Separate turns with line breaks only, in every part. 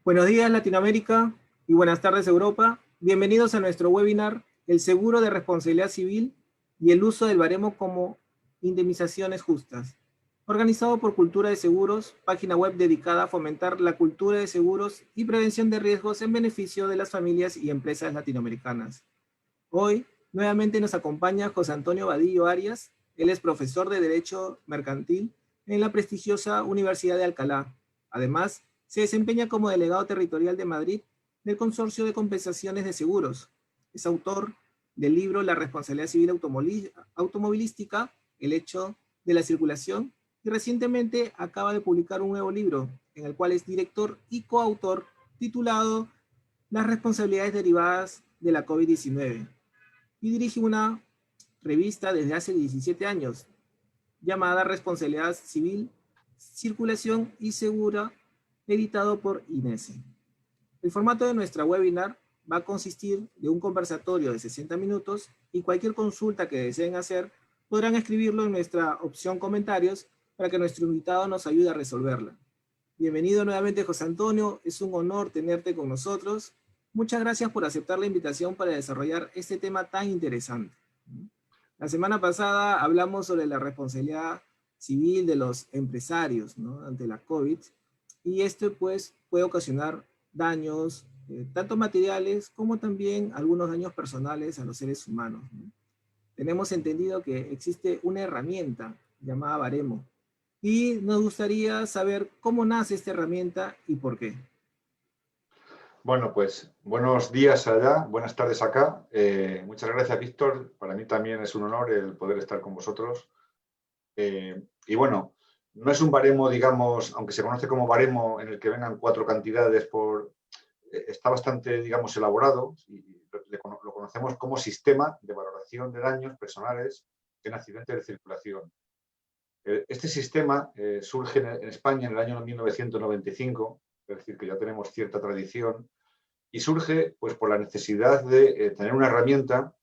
Buenos días Latinoamérica y buenas tardes Europa. Bienvenidos a nuestro webinar El seguro de responsabilidad civil y el uso del baremo como indemnizaciones justas. Organizado por Cultura de Seguros, página web dedicada a fomentar la cultura de seguros y prevención de riesgos en beneficio de las familias y empresas latinoamericanas. Hoy, nuevamente nos acompaña José Antonio Vadillo Arias. Él es profesor de Derecho Mercantil en la prestigiosa Universidad de Alcalá. Además, se desempeña como delegado territorial de Madrid del Consorcio de Compensaciones de Seguros. Es autor del libro La responsabilidad civil automovilística, el hecho de la circulación, y recientemente acaba de publicar un nuevo libro, en el cual es director y coautor, titulado Las responsabilidades derivadas de la COVID-19, y dirige una revista desde hace 17 años, llamada Responsabilidad Civil, Circulación y Segura, editado por INESE. El formato de nuestra webinar va a consistir de un conversatorio de 60 minutos y cualquier consulta que deseen hacer podrán escribirlo en nuestra opción comentarios para que nuestro invitado nos ayude a resolverla. Bienvenido nuevamente, José Antonio. Es un honor tenerte con nosotros. Muchas gracias por aceptar la invitación para desarrollar este tema tan interesante. La semana pasada hablamos sobre la responsabilidad civil de los empresarios, ¿no?, ante la COVID, y esto pues puede ocasionar daños, tanto materiales como también algunos daños personales a los seres humanos, ¿no? Tenemos entendido que existe una herramienta llamada baremo, y nos gustaría saber cómo nace esta herramienta y por qué.
Bueno, pues buenos días allá, buenas tardes acá. Muchas gracias, Víctor. Para mí también es un honor el poder estar con vosotros. Y bueno, no es un baremo, digamos, aunque se conoce como baremo, en el que vengan 4 cantidades está bastante, digamos, elaborado y lo conocemos como sistema de valoración de daños personales en accidentes de circulación. Este sistema surge en España en el año 1995, es decir, que ya tenemos cierta tradición, y surge pues, por la necesidad de tener una herramienta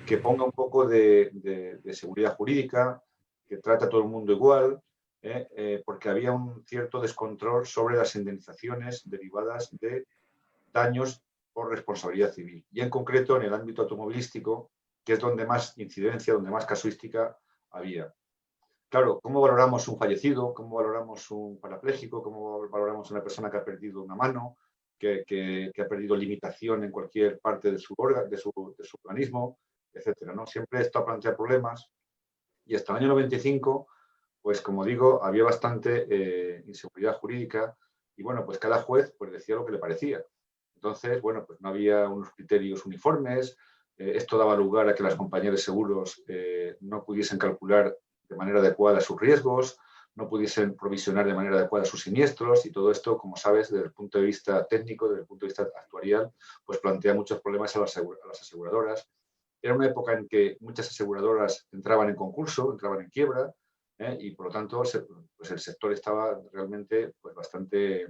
que ponga un poco de seguridad jurídica, que trate a todo el mundo igual, porque había un cierto descontrol sobre las indemnizaciones derivadas de daños por responsabilidad civil. Y en concreto en el ámbito automovilístico, que es donde más incidencia, donde más casuística había. Claro, ¿cómo valoramos un fallecido? ¿Cómo valoramos un parapléjico? ¿Cómo valoramos una persona que ha perdido una mano? Que ha perdido limitación en cualquier parte de su organismo, etcétera, ¿no? Siempre esto plantea problemas y hasta el año 95, pues como digo, había bastante inseguridad jurídica y bueno, pues cada juez pues decía lo que le parecía. Entonces, bueno, pues no había unos criterios uniformes, esto daba lugar a que las compañías de seguros no pudiesen calcular de manera adecuada sus riesgos, no pudiesen provisionar de manera adecuada sus siniestros y todo esto, como sabes, desde el punto de vista técnico, desde el punto de vista actuarial, pues plantea muchos problemas a las aseguradoras. Era una época en que muchas aseguradoras entraban en concurso, entraban en quiebra, y por lo tanto pues el sector estaba realmente pues, bastante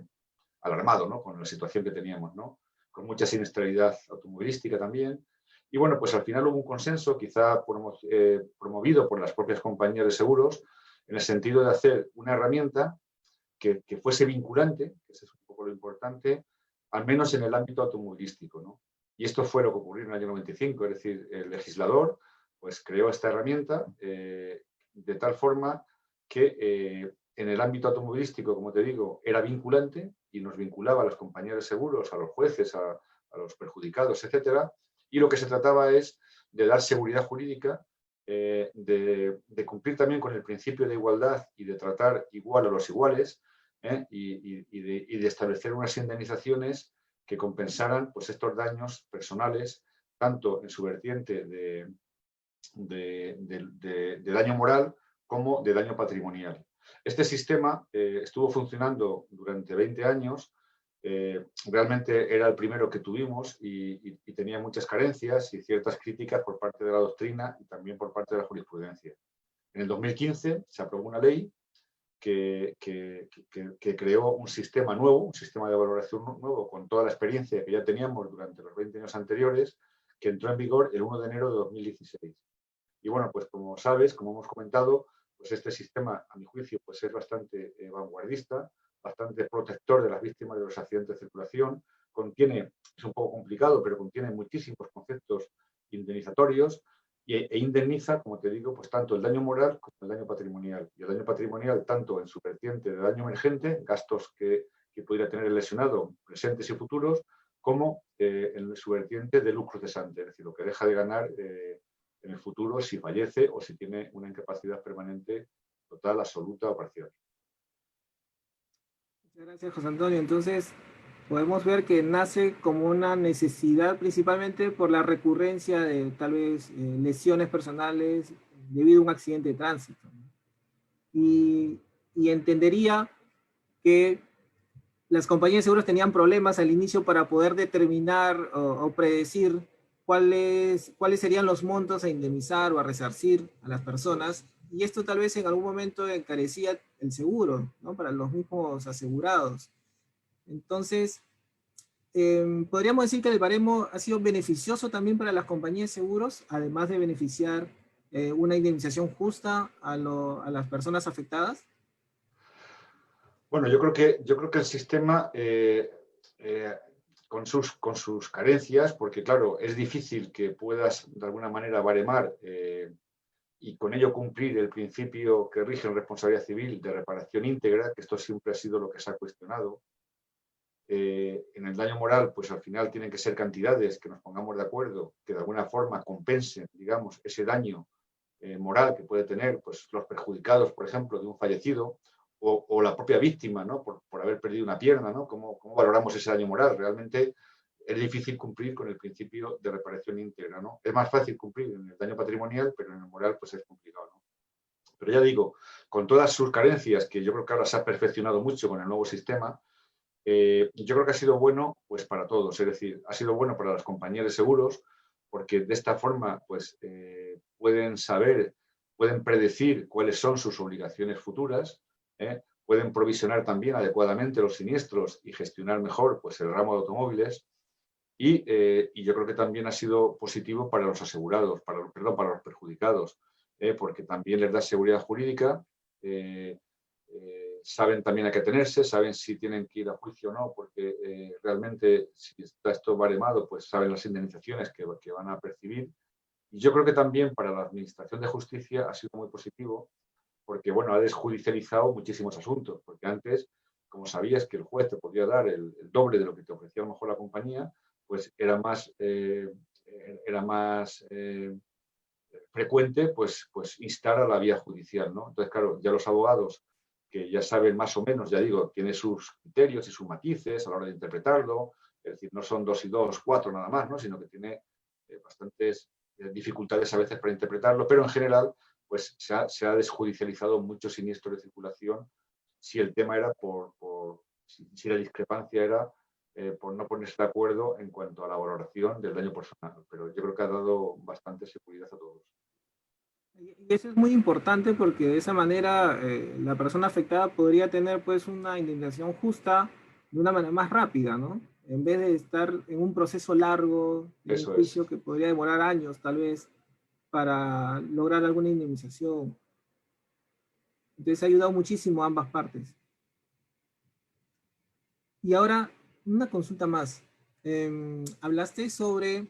alarmado, ¿no?, con la situación que teníamos, ¿no?, con mucha siniestralidad automovilística también. Y bueno, pues al final hubo un consenso, quizá promovido por las propias compañías de seguros, en el sentido de hacer una herramienta que fuese vinculante, que ese es un poco lo importante, al menos en el ámbito automovilístico, ¿no? Y esto fue lo que ocurrió en el año 95, es decir, el legislador pues, creó esta herramienta de tal forma que en el ámbito automovilístico, como te digo, era vinculante y nos vinculaba a las compañías de seguros, a los jueces, a los perjudicados, etcétera. Y lo que se trataba es de dar seguridad jurídica, de cumplir también con el principio de igualdad y de tratar igual a los iguales, y de establecer unas indemnizaciones que compensaran pues, estos daños personales, tanto en su vertiente de daño moral como de daño patrimonial. Este sistema estuvo funcionando durante 20 años, realmente era el primero que tuvimos y tenía muchas carencias y ciertas críticas por parte de la doctrina y también por parte de la jurisprudencia. En el 2015 se aprobó una ley que creó un sistema nuevo, un sistema de valoración nuevo con toda la experiencia que ya teníamos durante los 20 años anteriores, que entró en vigor el 1 de enero de 2016. Y bueno, pues como sabes, como hemos comentado, pues este sistema, a mi juicio, pues es bastante vanguardista, bastante protector de las víctimas de los accidentes de circulación. Contiene, es un poco complicado, pero contiene muchísimos conceptos indemnizatorios e indemniza, como te digo, pues tanto el daño moral como el daño patrimonial. Y el daño patrimonial tanto en su vertiente de daño emergente, gastos que pudiera tener el lesionado presentes y futuros, como en su vertiente de lucro cesante, es decir, lo que deja de ganar en el futuro si fallece o si tiene una incapacidad permanente total, absoluta o parcial.
Muchas gracias, José Antonio. Entonces, podemos ver que nace como una necesidad principalmente por la recurrencia de tal vez lesiones personales debido a un accidente de tránsito, ¿no? Y entendería que las compañías de seguros tenían problemas al inicio para poder determinar o predecir cuáles serían los montos a indemnizar o a resarcir a las personas, y esto tal vez en algún momento encarecía el seguro, ¿no? Para los mismos asegurados. Entonces, podríamos decir que el baremo ha sido beneficioso también para las compañías de seguros, además de beneficiar una indemnización justa a las personas afectadas.
Bueno, yo creo que el sistema, con sus carencias, porque claro, es difícil que puedas de alguna manera baremar y con ello cumplir el principio que rige en responsabilidad civil de reparación íntegra, que esto siempre ha sido lo que se ha cuestionado. En el daño moral, pues al final tienen que ser cantidades que nos pongamos de acuerdo, que de alguna forma compensen, digamos, ese daño moral que puede tener pues, los perjudicados, por ejemplo, de un fallecido, o la propia víctima, ¿no? Por haber perdido una pierna, ¿no? ¿Cómo valoramos ese daño moral? Realmente es difícil cumplir con el principio de reparación íntegra, ¿no? Es más fácil cumplir en el daño patrimonial, pero en el moral pues es complicado, ¿no? Pero ya digo, con todas sus carencias, que yo creo que ahora se ha perfeccionado mucho con el nuevo sistema, yo creo que ha sido bueno pues para todos, es decir, ha sido bueno para las compañías de seguros, porque de esta forma pues, pueden saber, pueden predecir cuáles son sus obligaciones futuras, pueden provisionar también adecuadamente los siniestros y gestionar mejor pues, el ramo de automóviles, y yo creo que también ha sido positivo para los asegurados, para los perjudicados, porque también les da seguridad jurídica, saben también a qué tenerse, saben si tienen que ir a juicio o no, porque realmente si está esto baremado, pues saben las indemnizaciones que van a percibir. Y yo creo que también para la Administración de Justicia ha sido muy positivo, porque bueno, ha desjudicializado muchísimos asuntos, porque antes, como sabías que el juez te podía dar el doble de lo que te ofrecía a lo mejor la compañía, pues era más frecuente pues instar a la vía judicial, ¿no? Entonces, claro, ya los abogados que ya saben más o menos, ya digo, tiene sus criterios y sus matices a la hora de interpretarlo, es decir, no son 2 y 2, 4 nada más, ¿no? Sino que tiene bastantes dificultades a veces para interpretarlo, pero en general pues se ha desjudicializado mucho siniestro de circulación si el tema era si la discrepancia era por no ponerse de acuerdo en cuanto a la valoración del daño personal, pero yo creo que ha dado bastante seguridad a todos.
Y eso es muy importante porque de esa manera la persona afectada podría tener pues una indemnización justa de una manera más rápida, ¿no? En vez de estar en un proceso largo de un juicio que podría demorar años tal vez para lograr alguna indemnización. Entonces ha ayudado muchísimo a ambas partes. Y ahora, una consulta más. Hablaste sobre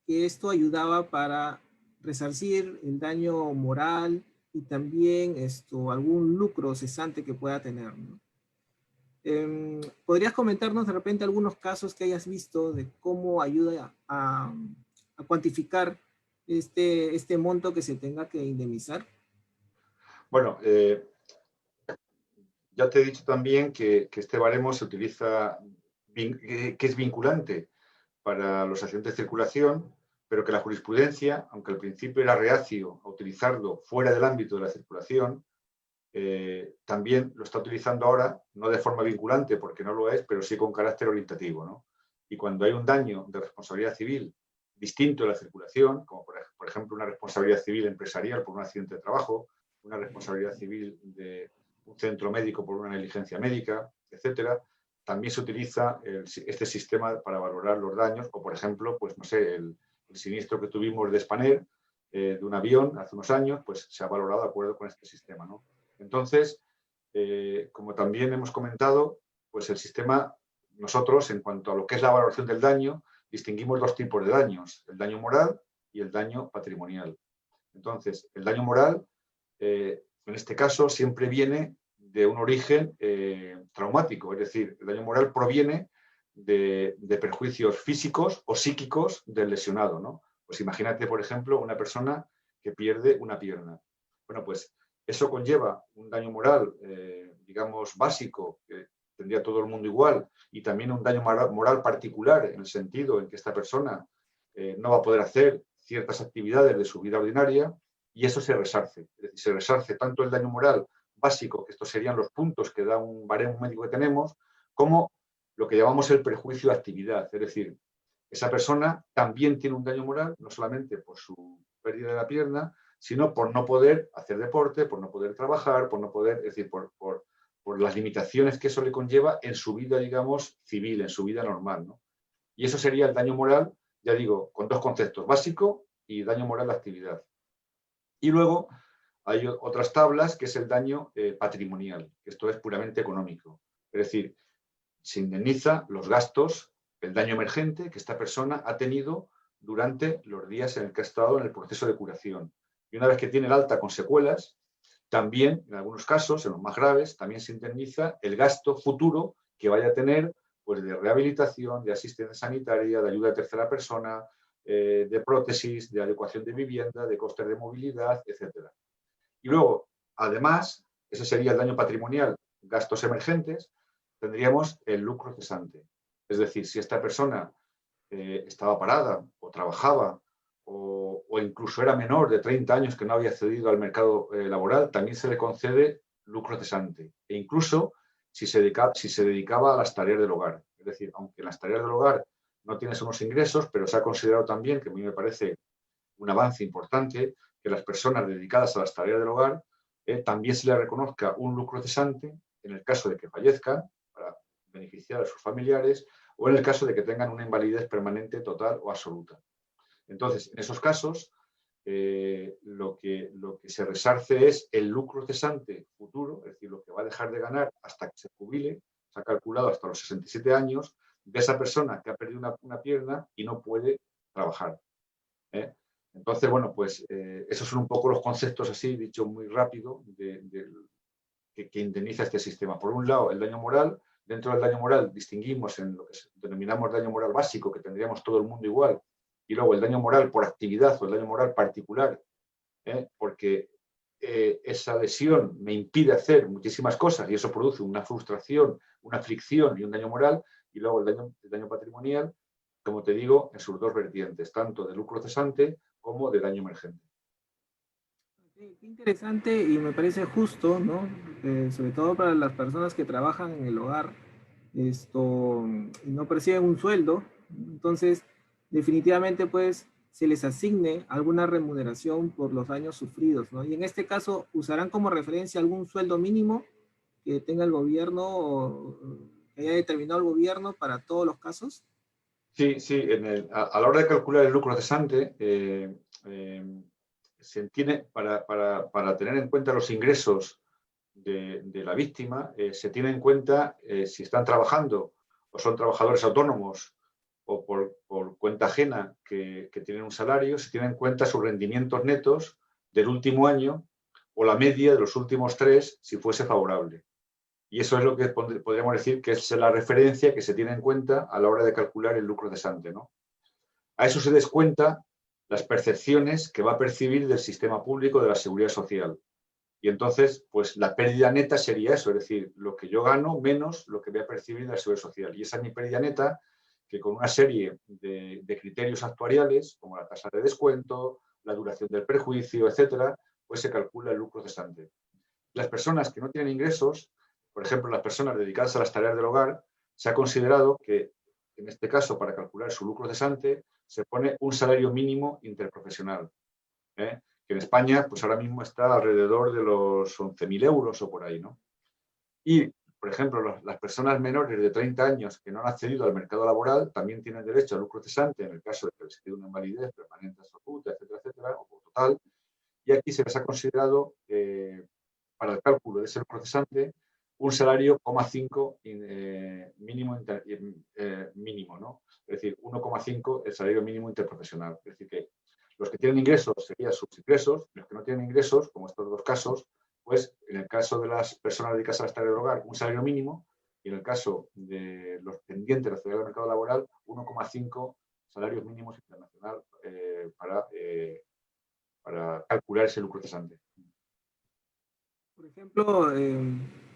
que esto ayudaba para resarcir el daño moral y también algún lucro cesante que pueda tener, ¿no? ¿Podrías comentarnos de repente algunos casos que hayas visto de cómo ayuda a cuantificar este monto que se tenga que indemnizar?
Bueno, ya te he dicho también que este baremo se utiliza, que es vinculante para los accidentes de circulación, pero que la jurisprudencia, aunque al principio era reacio a utilizarlo fuera del ámbito de la circulación, también lo está utilizando ahora, no de forma vinculante, porque no lo es, pero sí con carácter orientativo, ¿no? Y cuando hay un daño de responsabilidad civil distinto de la circulación, como por ejemplo una responsabilidad civil empresarial por un accidente de trabajo, una responsabilidad civil de un centro médico por una negligencia médica, etcétera, también se utiliza este sistema para valorar los daños, o por ejemplo, pues no sé, el siniestro que tuvimos de Spanair, de un avión hace unos años, pues se ha valorado de acuerdo con este sistema, ¿no? Entonces, como también hemos comentado, pues el sistema, nosotros, en cuanto a lo que es la valoración del daño, distinguimos dos tipos de daños, el daño moral y el daño patrimonial. Entonces, el daño moral, en este caso, siempre viene de un origen traumático, es decir, el daño moral proviene de perjuicios físicos o psíquicos del lesionado, ¿no? Pues imagínate, por ejemplo, una persona que pierde una pierna. Bueno, pues eso conlleva un daño moral, digamos, básico, que tendría todo el mundo igual, y también un daño moral particular, en el sentido en que esta persona no va a poder hacer ciertas actividades de su vida ordinaria, y eso se resarce. Es decir, se resarce tanto el daño moral básico, que estos serían los puntos que da un baremo médico que tenemos, como lo que llamamos el perjuicio de actividad. Es decir, esa persona también tiene un daño moral, no solamente por su pérdida de la pierna, sino por no poder hacer deporte, por no poder trabajar, por no poder, es decir, por las limitaciones que eso le conlleva en su vida, digamos, civil, en su vida normal, ¿no? Y eso sería el daño moral, ya digo, con dos conceptos, básico y daño moral de actividad. Y luego hay otras tablas, que es el daño patrimonial, que esto es puramente económico. Es decir, se indemniza los gastos, el daño emergente que esta persona ha tenido durante los días en el que ha estado en el proceso de curación. Y una vez que tiene el alta con secuelas, también, en algunos casos, en los más graves, también se indemniza el gasto futuro que vaya a tener, pues, de rehabilitación, de asistencia sanitaria, de ayuda a tercera persona, de prótesis, de adecuación de vivienda, de costes de movilidad, etc. Y luego, además, ese sería el daño patrimonial, gastos emergentes, tendríamos el lucro cesante. Es decir, si esta persona estaba parada o trabajaba o incluso era menor de 30 años que no había accedido al mercado laboral, también se le concede lucro cesante. E incluso si se dedicaba a las tareas del hogar. Es decir, aunque en las tareas del hogar no tienes unos ingresos, pero se ha considerado también, que a mí me parece un avance importante, que las personas dedicadas a las tareas del hogar también se les reconozca un lucro cesante en el caso de que fallezcan, para beneficiar a sus familiares, o en el caso de que tengan una invalidez permanente, total o absoluta. Entonces, en esos casos, lo que se resarce es el lucro cesante futuro, es decir, lo que va a dejar de ganar hasta que se jubile, se ha calculado hasta los 67 años, de esa persona que ha perdido una pierna y no puede trabajar. Entonces, bueno, pues esos son un poco los conceptos así, dicho muy rápido, que indemniza este sistema. Por un lado, el daño moral. Dentro del daño moral distinguimos en lo que denominamos daño moral básico, que tendríamos todo el mundo igual, y luego el daño moral por actividad o el daño moral particular, porque esa lesión me impide hacer muchísimas cosas y eso produce una frustración, una aflicción y un daño moral, y luego el daño patrimonial, como te digo, en sus dos vertientes, tanto de lucro cesante como de daño emergente.
Qué interesante y me parece justo, ¿no? Sobre todo para las personas que trabajan en el hogar, y no perciben un sueldo, entonces definitivamente pues se les asigne alguna remuneración por los daños sufridos, ¿no? Y en este caso, ¿usarán como referencia algún sueldo mínimo que tenga el gobierno o que haya determinado el gobierno para todos los casos?
Sí, sí, a la hora de calcular el lucro cesante, se tiene, para tener en cuenta los ingresos de la víctima, se tiene en cuenta si están trabajando o son trabajadores autónomos o por cuenta ajena que tienen un salario, se tienen en cuenta sus rendimientos netos del último año o la media de los últimos 3 si fuese favorable. Y eso es lo que podríamos decir que es la referencia que se tiene en cuenta a la hora de calcular el lucro cesante, ¿no? A eso se descuenta las percepciones que va a percibir del sistema público de la seguridad social. Y entonces, pues la pérdida neta sería eso, es decir, lo que yo gano menos lo que voy a percibir de la seguridad social. Y esa es mi pérdida neta, que con una serie de criterios actuariales, como la tasa de descuento, la duración del perjuicio, etcétera, pues se calcula el lucro cesante. Las personas que no tienen ingresos, por ejemplo, las personas dedicadas a las tareas del hogar, se ha considerado que, en este caso, para calcular su lucro cesante, se pone un salario mínimo interprofesional, que en España, pues ahora mismo está alrededor de los 11.000 euros o por ahí, ¿no? Y, por ejemplo, las personas menores de 30 años que no han accedido al mercado laboral también tienen derecho al lucro cesante en el caso de que les quede una invalidez permanente, absoluta, etcétera, etcétera, o total. Y aquí se les ha considerado para el cálculo de ese lucro cesante un salario 0,5 mínimo, mínimo, ¿no? Es decir, 1,5 el salario mínimo interprofesional. Es decir, que los que tienen ingresos serían sus ingresos, los que no tienen ingresos, como estos dos casos, pues en el caso de las personas dedicadas a las tareas del hogar, un salario mínimo, y en el caso de los pendientes de la actividad del mercado laboral, 1,5 salarios mínimos internacional para calcular ese lucro cesante.
Por ejemplo,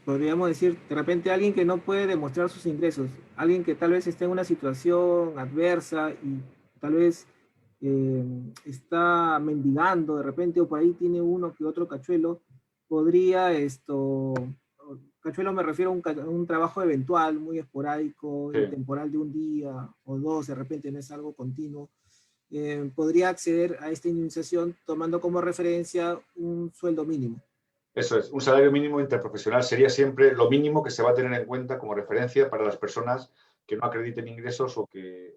podríamos decir, de repente alguien que no puede demostrar sus ingresos, alguien que tal vez esté en una situación adversa y tal vez está mendigando de repente o por ahí tiene uno que otro cachuelo, podría cachuelo me refiero a un trabajo eventual, muy esporádico
Sí.
y temporal de un día o dos, de repente no es algo continuo, podría acceder a esta indemnización tomando como referencia un sueldo mínimo.
Eso es, un salario mínimo interprofesional sería siempre lo mínimo que se va a tener en cuenta como referencia para las personas que no acrediten ingresos o que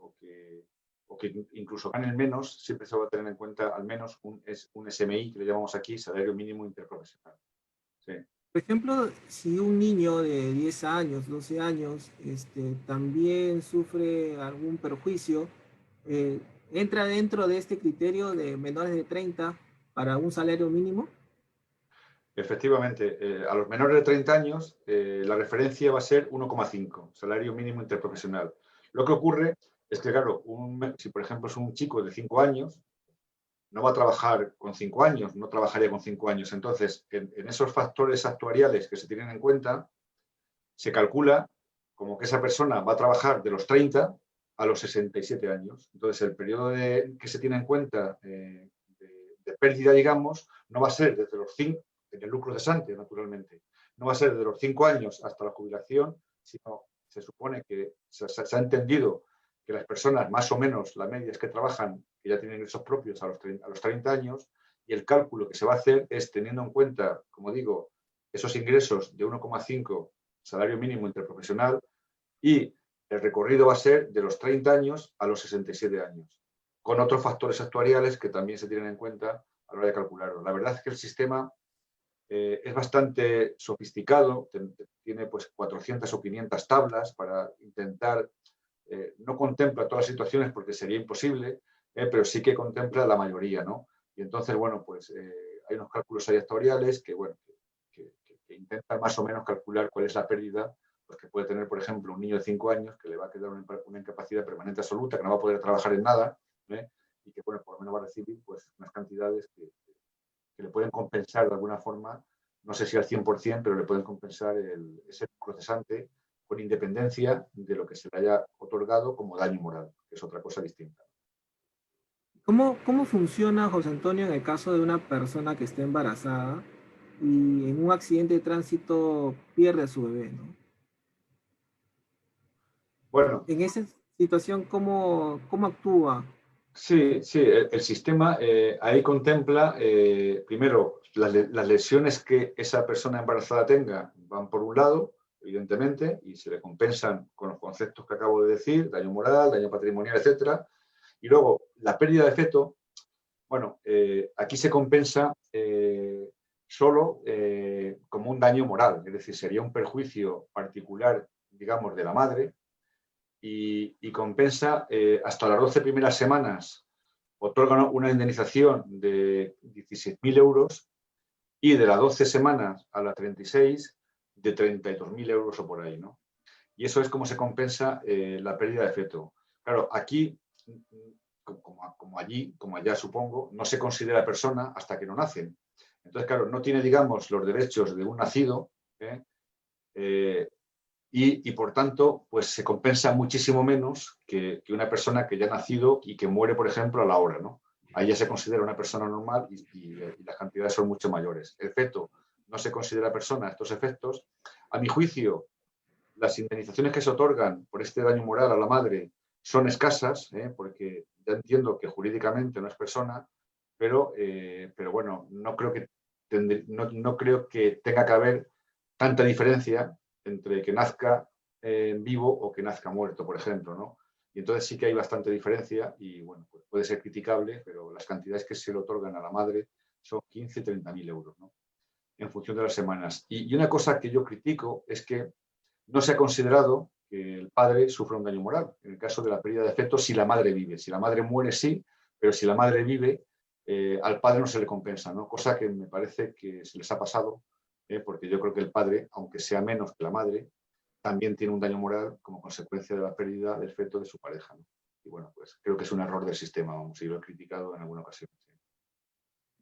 incluso ganen menos, siempre se va a tener en cuenta al menos un SMI, que le llamamos aquí, salario mínimo interprofesional. Sí.
Por ejemplo, si un niño de 10 años, 12 años, también sufre algún perjuicio, eh, ¿entra dentro de este criterio de menores de 30 para un salario mínimo?
Efectivamente, a los menores de 30 años la referencia va a ser 1,5, salario mínimo interprofesional. Lo que ocurre es que, claro, si por ejemplo es un chico de 5 años, no va a trabajar con 5 años, no trabajaría con 5 años. Entonces, en esos factores actuariales que se tienen en cuenta, se calcula como que esa persona va a trabajar de los 30 a los 67 años. Entonces, el periodo que se tiene en cuenta de pérdida, digamos, no va a ser desde los 5, en el lucro cesante, naturalmente, no va a ser desde los 5 años hasta la jubilación, sino se supone que se ha entendido que las personas, más o menos, la media es que trabajan, que ya tienen ingresos propios a los 30 años, y el cálculo que se va a hacer es teniendo en cuenta, como digo, esos ingresos de 1,5 salario mínimo interprofesional, y el recorrido va a ser de los 30 años a los 67 años, con otros factores actuariales que también se tienen en cuenta a la hora de calcularlo. La verdad es que el sistema es bastante sofisticado, tiene pues 400 o 500 tablas para intentar, no contempla todas las situaciones porque sería imposible, pero sí que contempla la mayoría, ¿no? Y entonces, bueno, pues hay unos cálculos ahí actuariales que, bueno, que intentan más o menos calcular cuál es la pérdida pues, que puede tener, por ejemplo, un niño de 5 años que le va a quedar una incapacidad permanente absoluta, que no va a poder trabajar en nada, y que, bueno, por lo menos va a recibir pues, unas cantidades que le pueden compensar de alguna forma, no sé si al 100%, pero le pueden compensar ese procesante con independencia de lo que se le haya otorgado como daño moral, que es otra cosa distinta.
¿Cómo funciona, José Antonio, en el caso de una persona que está embarazada y en un accidente de tránsito pierde a su bebé, ¿no?
Bueno,
En esa situación, ¿cómo actúa?
sí, sí, el sistema ahí contempla, primero, las lesiones que esa persona embarazada tenga van por un lado, evidentemente, y se le compensan con los conceptos que acabo de decir, daño moral, daño patrimonial, etcétera. Y luego, la pérdida de feto, bueno, aquí se compensa solo como un daño moral, es decir, sería un perjuicio particular, digamos, de la madre, y compensa hasta las 12 primeras semanas, otorgan una indemnización de 16.000 euros y de las 12 semanas a las 36 de 32.000 euros o por ahí, ¿no? Y eso es como se compensa la pérdida de feto. Claro, aquí, como allí, como allá supongo, no se considera persona hasta que no nacen. Entonces, claro, no tiene, digamos, los derechos de un nacido, y por tanto, pues se compensa muchísimo menos que una persona que ya ha nacido y que muere, por ejemplo, a la hora, ¿no? Ahí ya se considera una persona normal y las cantidades son mucho mayores. El feto no se considera persona a estos efectos. A mi juicio, las indemnizaciones que se otorgan por este daño moral a la madre son escasas, porque ya entiendo que jurídicamente no es persona, pero bueno, no creo no creo que tenga que haber tanta diferencia entre que nazca vivo o que nazca muerto, por ejemplo, ¿no? Y entonces sí que hay bastante diferencia y, bueno, pues puede ser criticable, pero las cantidades que se le otorgan a la madre son 15 y 30.000 euros, ¿no? en función de las semanas. Y una cosa que yo critico es que no se ha considerado que el padre sufra un daño moral, en el caso de la pérdida de afecto, si la madre vive. Si la madre muere, sí, pero si la madre vive, al padre no se le compensa, ¿no? Cosa que me parece que se les ha pasado, porque yo creo que el padre, aunque sea menos que la madre, también tiene un daño moral como consecuencia de la pérdida del feto de su pareja, ¿no? Y bueno, pues creo que es un error del sistema, vamos, y lo he criticado en alguna ocasión. Sí.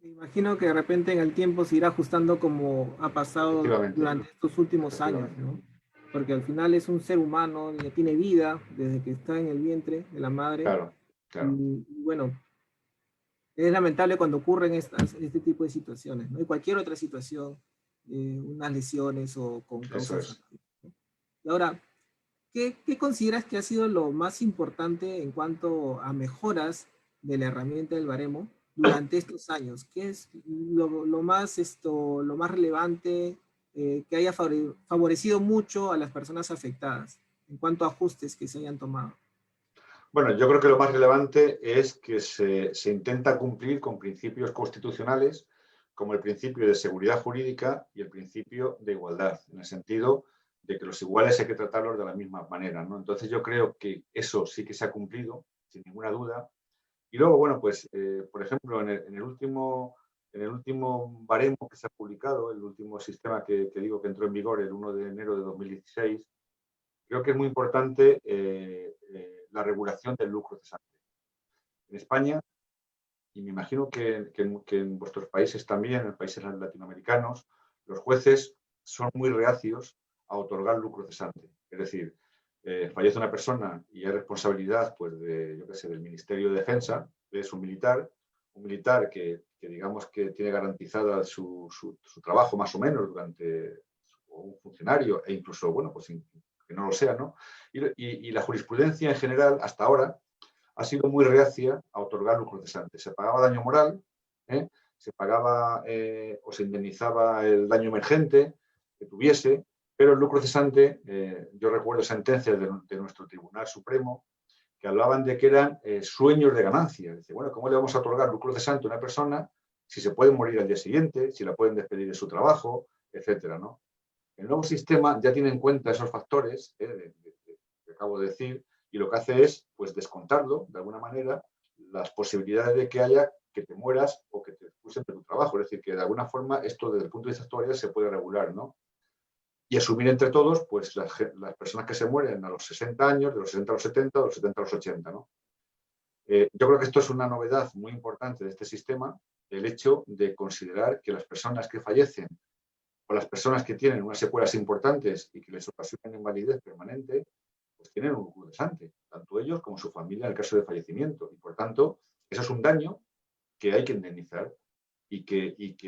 Me imagino que de repente en el tiempo se irá ajustando como ha pasado
Efectivamente,
durante estos últimos años,
efectivamente.
¿no? Porque al final es un ser humano, ya tiene vida desde que está en el vientre de la madre.
Claro, claro.
Y bueno, es lamentable cuando ocurren este tipo de situaciones, ¿no? Y cualquier otra situación, unas lesiones o con
Eso
causas.
es.
Y ahora, ¿qué consideras que ha sido lo más importante en cuanto a mejoras de la herramienta del baremo durante estos años? ¿Qué es lo más relevante que haya favorecido mucho a las personas afectadas en cuanto a ajustes que se hayan tomado?
Bueno, yo creo que lo más relevante es que se intenta cumplir con principios constitucionales como el principio de seguridad jurídica y el principio de igualdad, en el sentido de que los iguales hay que tratarlos de la misma manera, ¿no? Entonces yo creo que eso sí que se ha cumplido, sin ninguna duda. Y luego, bueno, pues, por ejemplo, en el último baremo que se ha publicado, el último sistema que digo que entró en vigor el 1 de enero de 2016, creo que es muy importante la regulación del lucro cesante. En España, y me imagino que en vuestros países también, en países latinoamericanos, los jueces son muy reacios a otorgar lucro cesante. Es decir, fallece una persona y hay responsabilidad, pues, de, yo qué sé, del Ministerio de Defensa, es un militar que digamos que tiene garantizada su trabajo más o menos durante un funcionario e incluso, bueno, pues que no lo sea, ¿no? Y la jurisprudencia en general, hasta ahora, ha sido muy reacia a otorgar lucro cesante. Se pagaba daño moral, ¿eh? Se pagaba o se indemnizaba el daño emergente que tuviese, pero el lucro cesante, yo recuerdo sentencias de nuestro Tribunal Supremo que hablaban de que eran sueños de ganancia. Dice, bueno, ¿cómo le vamos a otorgar lucro cesante a una persona si se puede morir al día siguiente, si la pueden despedir de su trabajo, etcétera, ¿no? El nuevo sistema ya tiene en cuenta esos factores que acabo de decir y lo que hace es, pues, descontarlo de alguna manera las posibilidades de que haya que te mueras o que te expulsen de tu trabajo. Es decir, que de alguna forma esto desde el punto de vista actuarial se puede regular, ¿no? Y asumir entre todos, pues, las personas que se mueren a los 60 años, de los 60 a los 70, de los 70 a los 80, ¿no? Yo creo que esto es una novedad muy importante de este sistema, el hecho de considerar que las personas que fallecen o las personas que tienen unas secuelas importantes y que les ocasionan invalidez permanente, pues tienen un lucro cesante, tanto ellos como su familia en el caso de fallecimiento. Y por tanto, eso es un daño que hay que indemnizar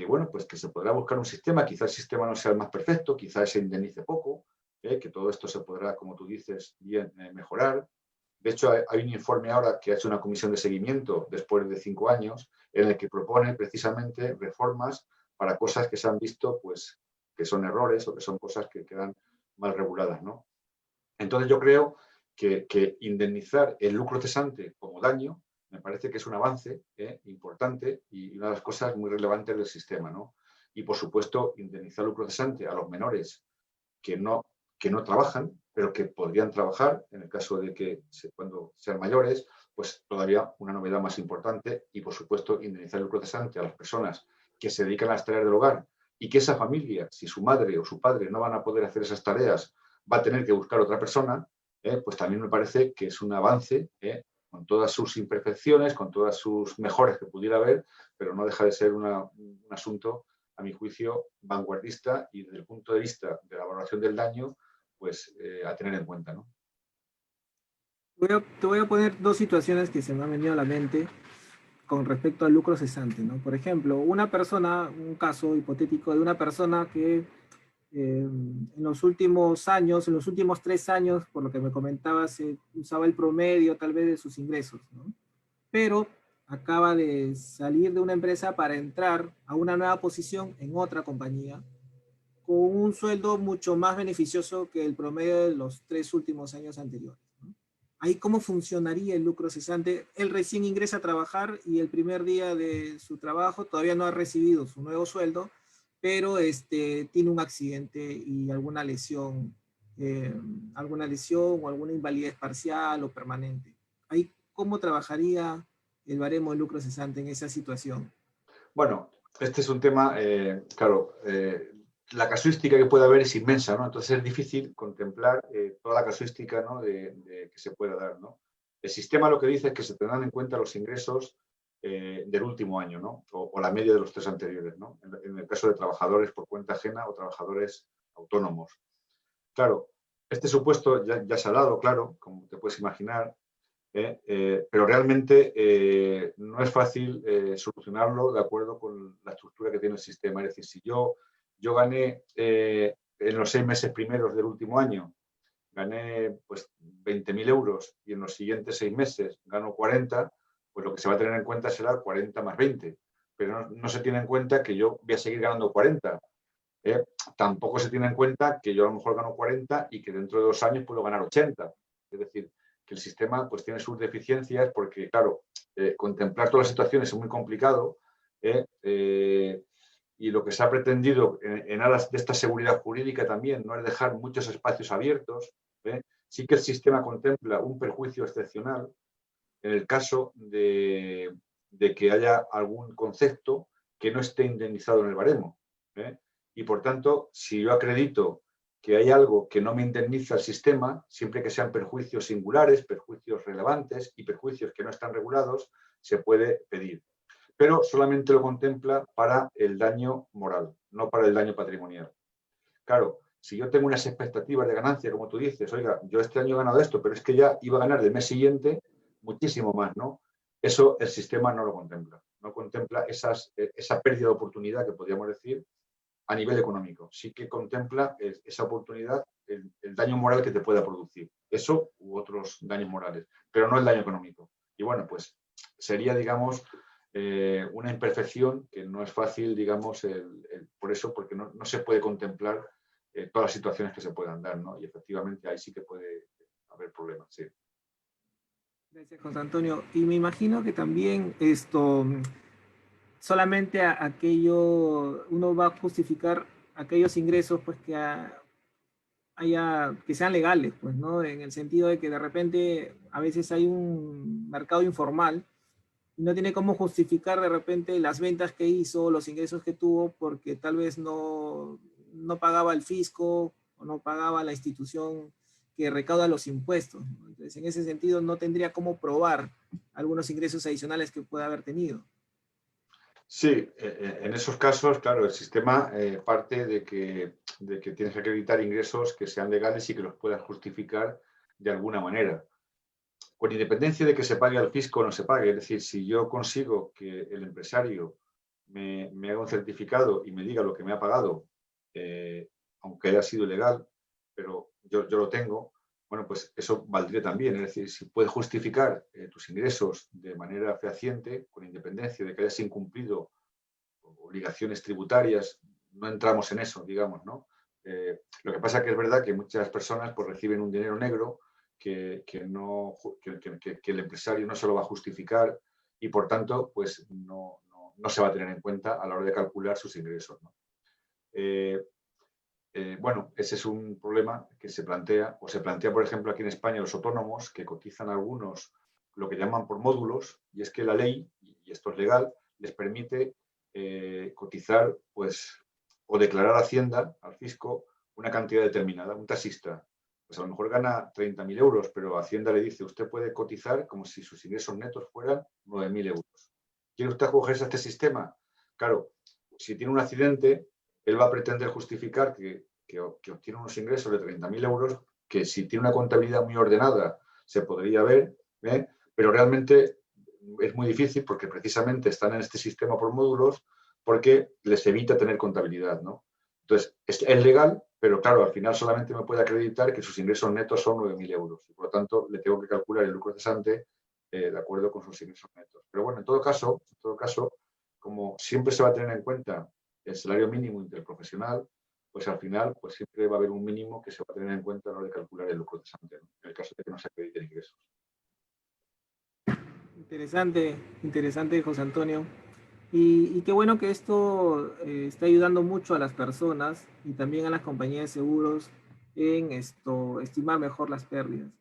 bueno, pues que se podrá buscar un sistema, quizá el sistema no sea el más perfecto, quizá se indemnice poco, que todo esto se podrá, como tú dices, bien mejorar. De hecho, hay un informe ahora que ha hecho una comisión de seguimiento después de 5 años en el que propone precisamente reformas para cosas que se han visto, pues, que son errores o que son cosas que quedan mal reguladas, ¿no? Entonces yo creo que indemnizar el lucro cesante como daño me parece que es un avance importante y una de las cosas muy relevantes del sistema, ¿no? Y por supuesto, indemnizar el lucro cesante a los menores que no trabajan, pero que podrían trabajar en el caso de que cuando sean mayores, pues todavía una novedad más importante y por supuesto indemnizar el lucro cesante a las personas que se dedican a las tareas del hogar y que esa familia, si su madre o su padre no van a poder hacer esas tareas, va a tener que buscar otra persona, pues también me parece que es un avance con todas sus imperfecciones, con todas sus mejores que pudiera haber, pero no deja de ser un asunto, a mi juicio, vanguardista y desde el punto de vista de la valoración del daño, pues a tener en cuenta, ¿no?
Te voy a poner dos situaciones que se me han venido a la mente con respecto al lucro cesante, ¿no? Por ejemplo, una persona, un caso hipotético de una persona que en los últimos años, en los últimos 3 años, por lo que me comentabas, se usaba el promedio tal vez de sus ingresos, ¿no? Pero acaba de salir de una empresa para entrar a una nueva posición en otra compañía con un sueldo mucho más beneficioso que el promedio de los 3 últimos años anteriores, ¿no? Ahí cómo funcionaría el lucro cesante. Él recién ingresa a trabajar y el primer día de su trabajo todavía no ha recibido su nuevo sueldo, pero tiene un accidente y alguna lesión o alguna invalidez parcial o permanente. Ahí, ¿cómo trabajaría el baremo de lucro cesante en esa situación?
Bueno, este es un tema, claro, la casuística que puede haber es inmensa, ¿no? Entonces es difícil contemplar toda la casuística, ¿no? Que se pueda dar, ¿no? El sistema lo que dice es que se tendrán en cuenta los ingresos del último año, ¿no? O la media de los 3 anteriores, ¿no? En el caso de trabajadores por cuenta ajena o trabajadores autónomos. Claro, este supuesto ya se ha dado, claro, como te puedes imaginar, pero realmente no es fácil solucionarlo de acuerdo con la estructura que tiene el sistema. Es decir, si yo gané en los 6 meses primeros del último año, gané pues 20.000 euros y en los siguientes 6 meses gano 40, pues lo que se va a tener en cuenta será 40 más 20. Pero no se tiene en cuenta que yo voy a seguir ganando 40. ¿eh? Tampoco se tiene en cuenta que yo a lo mejor gano 40 y que dentro de 2 años puedo ganar 80. Es decir, que el sistema pues tiene sus deficiencias porque, claro, contemplar todas las situaciones es muy complicado y lo que se ha pretendido en aras de esta seguridad jurídica también no es dejar muchos espacios abiertos. Sí que el sistema contempla un perjuicio excepcional en el caso de que haya algún concepto que no esté indemnizado en el baremo. Y por tanto, si yo acredito que hay algo que no me indemniza el sistema, siempre que sean perjuicios singulares, perjuicios relevantes y perjuicios que no están regulados, se puede pedir. Pero solamente lo contempla para el daño moral, no para el daño patrimonial. Claro, si yo tengo unas expectativas de ganancia, como tú dices, oiga, yo este año he ganado esto, pero es que ya iba a ganar del mes siguiente muchísimo más, ¿no? Eso el sistema no lo contempla. No contempla esa pérdida de oportunidad que podríamos decir a nivel económico. Sí que contempla esa oportunidad, el daño moral que te pueda producir. Eso u otros daños morales, pero no el daño económico. Y bueno, pues sería, digamos, una imperfección que no es fácil, digamos, por eso, porque no se puede contemplar todas las situaciones que se puedan dar, ¿no? Y efectivamente ahí sí que puede haber problemas, sí.
Gracias, José Antonio. Y me imagino que también solamente uno va a justificar aquellos ingresos pues que sean legales, pues, ¿no? En el sentido de que de repente a veces hay un mercado informal y no tiene cómo justificar de repente las ventas que hizo, los ingresos que tuvo, porque tal vez no pagaba el fisco o no pagaba la institución que recauda los impuestos, ¿no? Entonces, en ese sentido, no tendría cómo probar algunos ingresos adicionales que pueda haber tenido.
Sí, en esos casos, claro, el sistema parte de que tienes que acreditar ingresos que sean legales y que los puedas justificar de alguna manera, con independencia de que se pague al fisco o no se pague. Es decir, si yo consigo que el empresario me haga un certificado y me diga lo que me ha pagado, eh, aunque haya sido ilegal, pero yo lo tengo, bueno, pues eso valdría también. Es decir, si puedes justificar tus ingresos de manera fehaciente, con independencia de que hayas incumplido obligaciones tributarias, no entramos en eso, digamos, ¿no? Lo que pasa es que es verdad que muchas personas pues, reciben un dinero negro que el empresario no se lo va a justificar y por tanto pues no se va a tener en cuenta a la hora de calcular sus ingresos, ¿no? Bueno, ese es un problema que se plantea, o se plantea, por ejemplo, aquí en España los autónomos que cotizan algunos lo que llaman por módulos, y es que la ley, y esto es legal, les permite cotizar, pues, o declarar a Hacienda, al fisco, una cantidad determinada. Un taxista, pues a lo mejor gana 30.000 euros, pero Hacienda le dice, usted puede cotizar como si sus ingresos netos fueran 9.000 euros. ¿Quiere usted acogerse a este sistema? Claro, si tiene un accidente, él va a pretender justificar que obtiene unos ingresos de 30.000 euros, que si tiene una contabilidad muy ordenada se podría ver, pero realmente es muy difícil porque precisamente están en este sistema por módulos porque les evita tener contabilidad, ¿no? Entonces, es legal, pero claro, al final solamente me puede acreditar que sus ingresos netos son 9.000 euros. Y por lo tanto, le tengo que calcular el lucro cesante de acuerdo con sus ingresos netos. Pero bueno, en todo caso, como siempre se va a tener en cuenta el salario mínimo interprofesional, pues al final pues siempre va a haber un mínimo que se va a tener en cuenta a la hora de calcular el lucro cesante, ¿no? En el caso de que no se acrediten ingresos.
Interesante, interesante, José Antonio. Y qué bueno que esto está ayudando mucho a las personas y también a las compañías de seguros en esto, estimar mejor las pérdidas.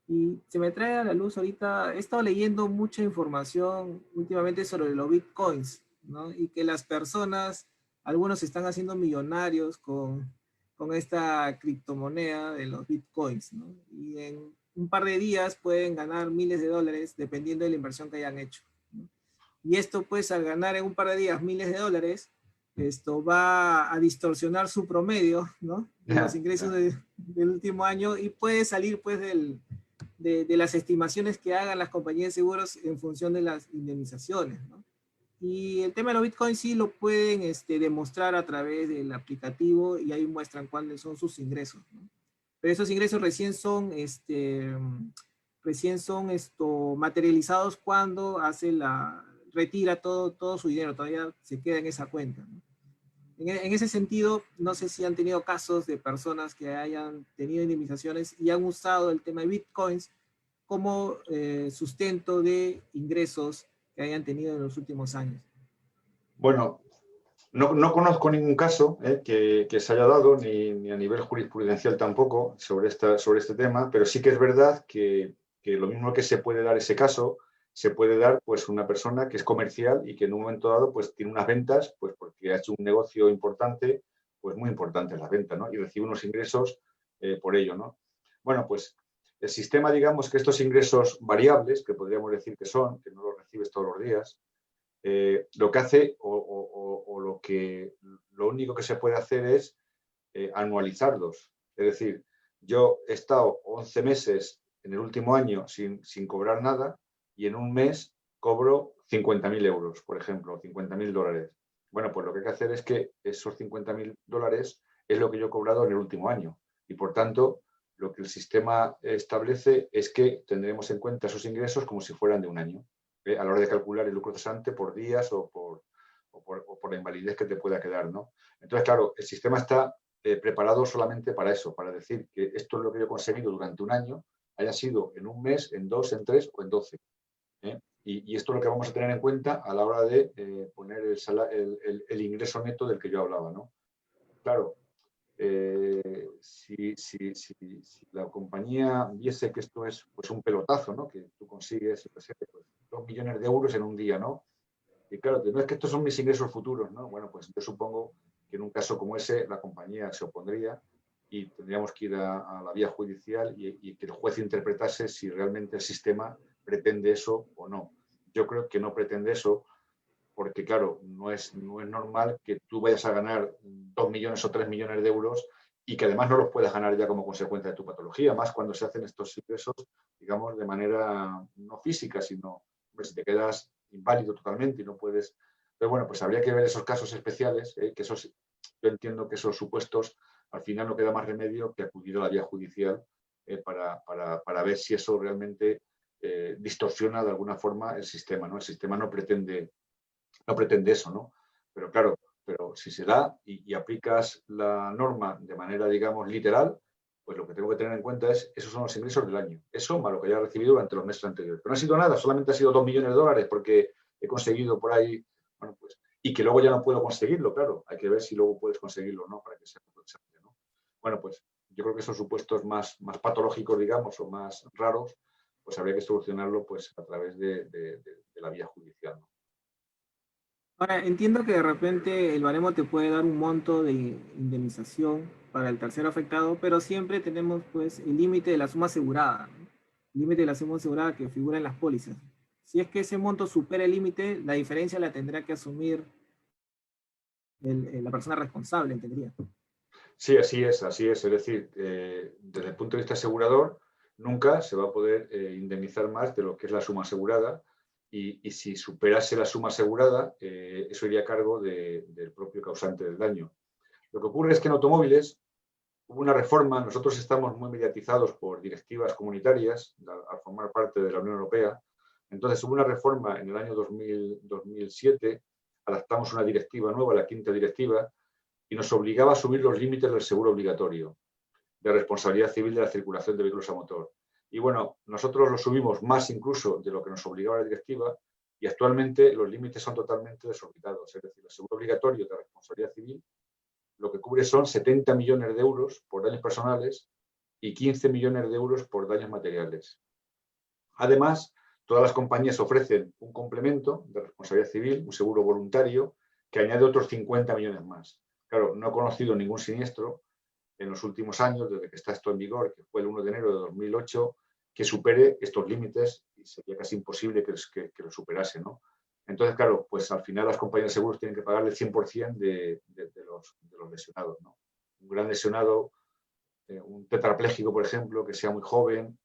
Y se me trae a la luz ahorita, he estado leyendo mucha información últimamente sobre los bitcoins, ¿no? Y que las personas, algunos se están haciendo millonarios con esta criptomoneda de los bitcoins, ¿no? Y en un par de días pueden ganar miles de dólares dependiendo de la inversión que hayan hecho, ¿no? Y esto pues al ganar en un par de días miles de dólares, esto va a distorsionar su promedio, ¿no? De los
Ya,
ingresos
ya.
del último año y puede salir pues de las estimaciones que hagan las compañías de seguros en función de las indemnizaciones, ¿no? Y el tema de los bitcoins sí lo pueden demostrar a través del aplicativo y ahí muestran cuáles son sus ingresos, ¿no? Pero esos ingresos recién son materializados cuando retira todo su dinero, todavía se queda en esa cuenta, ¿no? En ese sentido, no sé si han tenido casos de personas que hayan tenido indemnizaciones y han usado el tema de bitcoins como sustento de ingresos que hayan tenido en los últimos años.
Bueno, no conozco ningún caso que se haya dado, ni a nivel jurisprudencial tampoco, sobre este tema, pero sí que es verdad que lo mismo que se puede dar ese caso, se puede dar pues una persona que es comercial y que en un momento dado pues tiene unas ventas, pues porque ha hecho un negocio importante, pues muy importante en las ventas, ¿no? Y recibe unos ingresos por ello, ¿no? Bueno, pues el sistema, digamos que estos ingresos variables, que podríamos decir que son, que no los recibes todos los días, lo que hace o lo único que se puede hacer es anualizarlos. Es decir, yo he estado 11 meses en el último año sin cobrar nada y en un mes cobro 50.000 euros, por ejemplo, 50.000 dólares. Bueno, pues lo que hay que hacer es que esos 50.000 dólares es lo que yo he cobrado en el último año y por tanto lo que el sistema establece es que tendremos en cuenta esos ingresos como si fueran de un año, a la hora de calcular el lucro cesante por días o por la invalidez que te pueda quedar, ¿no? Entonces, claro, el sistema está preparado solamente para eso, para decir que esto es lo que yo he conseguido durante un año, haya sido en un mes, en dos, en tres o en 12. ¿Eh? Y esto es lo que vamos a tener en cuenta a la hora de poner el ingreso neto del que yo hablaba, ¿no? Claro, si la compañía viese que esto es pues, un pelotazo, ¿no? Que tú consigues pues, 2 millones de euros en un día, ¿no? Y claro, no es que estos son mis ingresos futuros, ¿no? Bueno, pues yo supongo que en un caso como ese la compañía se opondría y tendríamos que ir a la vía judicial y que el juez interpretase si realmente el sistema pretende eso o no. Yo creo que no pretende eso porque, claro, no es normal que tú vayas a ganar 2 millones o 3 millones de euros y que además no los puedas ganar ya como consecuencia de tu patología, más cuando se hacen estos ingresos, digamos, de manera no física, sino pues, si te quedas inválido totalmente y no puedes. Pero bueno, pues habría que ver esos casos especiales, que esos, yo entiendo que esos supuestos al final no queda más remedio que acudir a la vía judicial para ver si eso realmente distorsiona de alguna forma el sistema, ¿no? El sistema no pretende eso, ¿no? Pero claro, pero si se da y aplicas la norma de manera, digamos, literal, pues lo que tengo que tener en cuenta es, esos son los ingresos del año. Eso más lo que haya recibido durante los meses anteriores. Pero no ha sido nada, solamente ha sido 2 millones de dólares porque he conseguido por ahí, bueno, pues, y que luego ya no puedo conseguirlo, claro. Hay que ver si luego puedes conseguirlo, ¿no? Para que sea procesable, ¿no? Bueno, pues yo creo que esos supuestos más patológicos, digamos, o más raros, pues habría que solucionarlo pues a través de la vía judicial, ¿no?
Ahora, entiendo que de repente el baremo te puede dar un monto de indemnización para el tercero afectado, pero siempre tenemos pues el límite de la suma asegurada, ¿no? El límite de la suma asegurada que figura en las pólizas. Si es que ese monto supera el límite, la diferencia la tendrá que asumir la persona responsable, entendería.
Sí, así es, así es. Es decir, desde el punto de vista asegurador, nunca se va a poder indemnizar más de lo que es la suma asegurada y si superase la suma asegurada, eso iría a cargo del propio causante del daño. Lo que ocurre es que en automóviles hubo una reforma, nosotros estamos muy mediatizados por directivas comunitarias al formar parte de la Unión Europea, entonces hubo una reforma en el año 2007, adaptamos una directiva nueva, la quinta directiva, y nos obligaba a subir los límites del seguro obligatorio de responsabilidad civil de la circulación de vehículos a motor. Y bueno, nosotros lo subimos más incluso de lo que nos obligaba la directiva Y actualmente los límites son totalmente desorbitados. Es decir, el seguro obligatorio de responsabilidad civil lo que cubre son 70 millones de euros por daños personales y 15 millones de euros por daños materiales. Además, todas las compañías ofrecen un complemento de responsabilidad civil, un seguro voluntario, que añade otros 50 millones más. Claro, no he conocido ningún siniestro en los últimos años, desde que está esto en vigor, que fue el 1 de enero de 2008, que supere estos límites, y sería casi imposible que lo superase, ¿no? Entonces, claro, pues al final las compañías de seguros tienen que pagarle el 100% de los lesionados, ¿no? Un gran lesionado, un tetrapléjico, por ejemplo, que sea muy joven,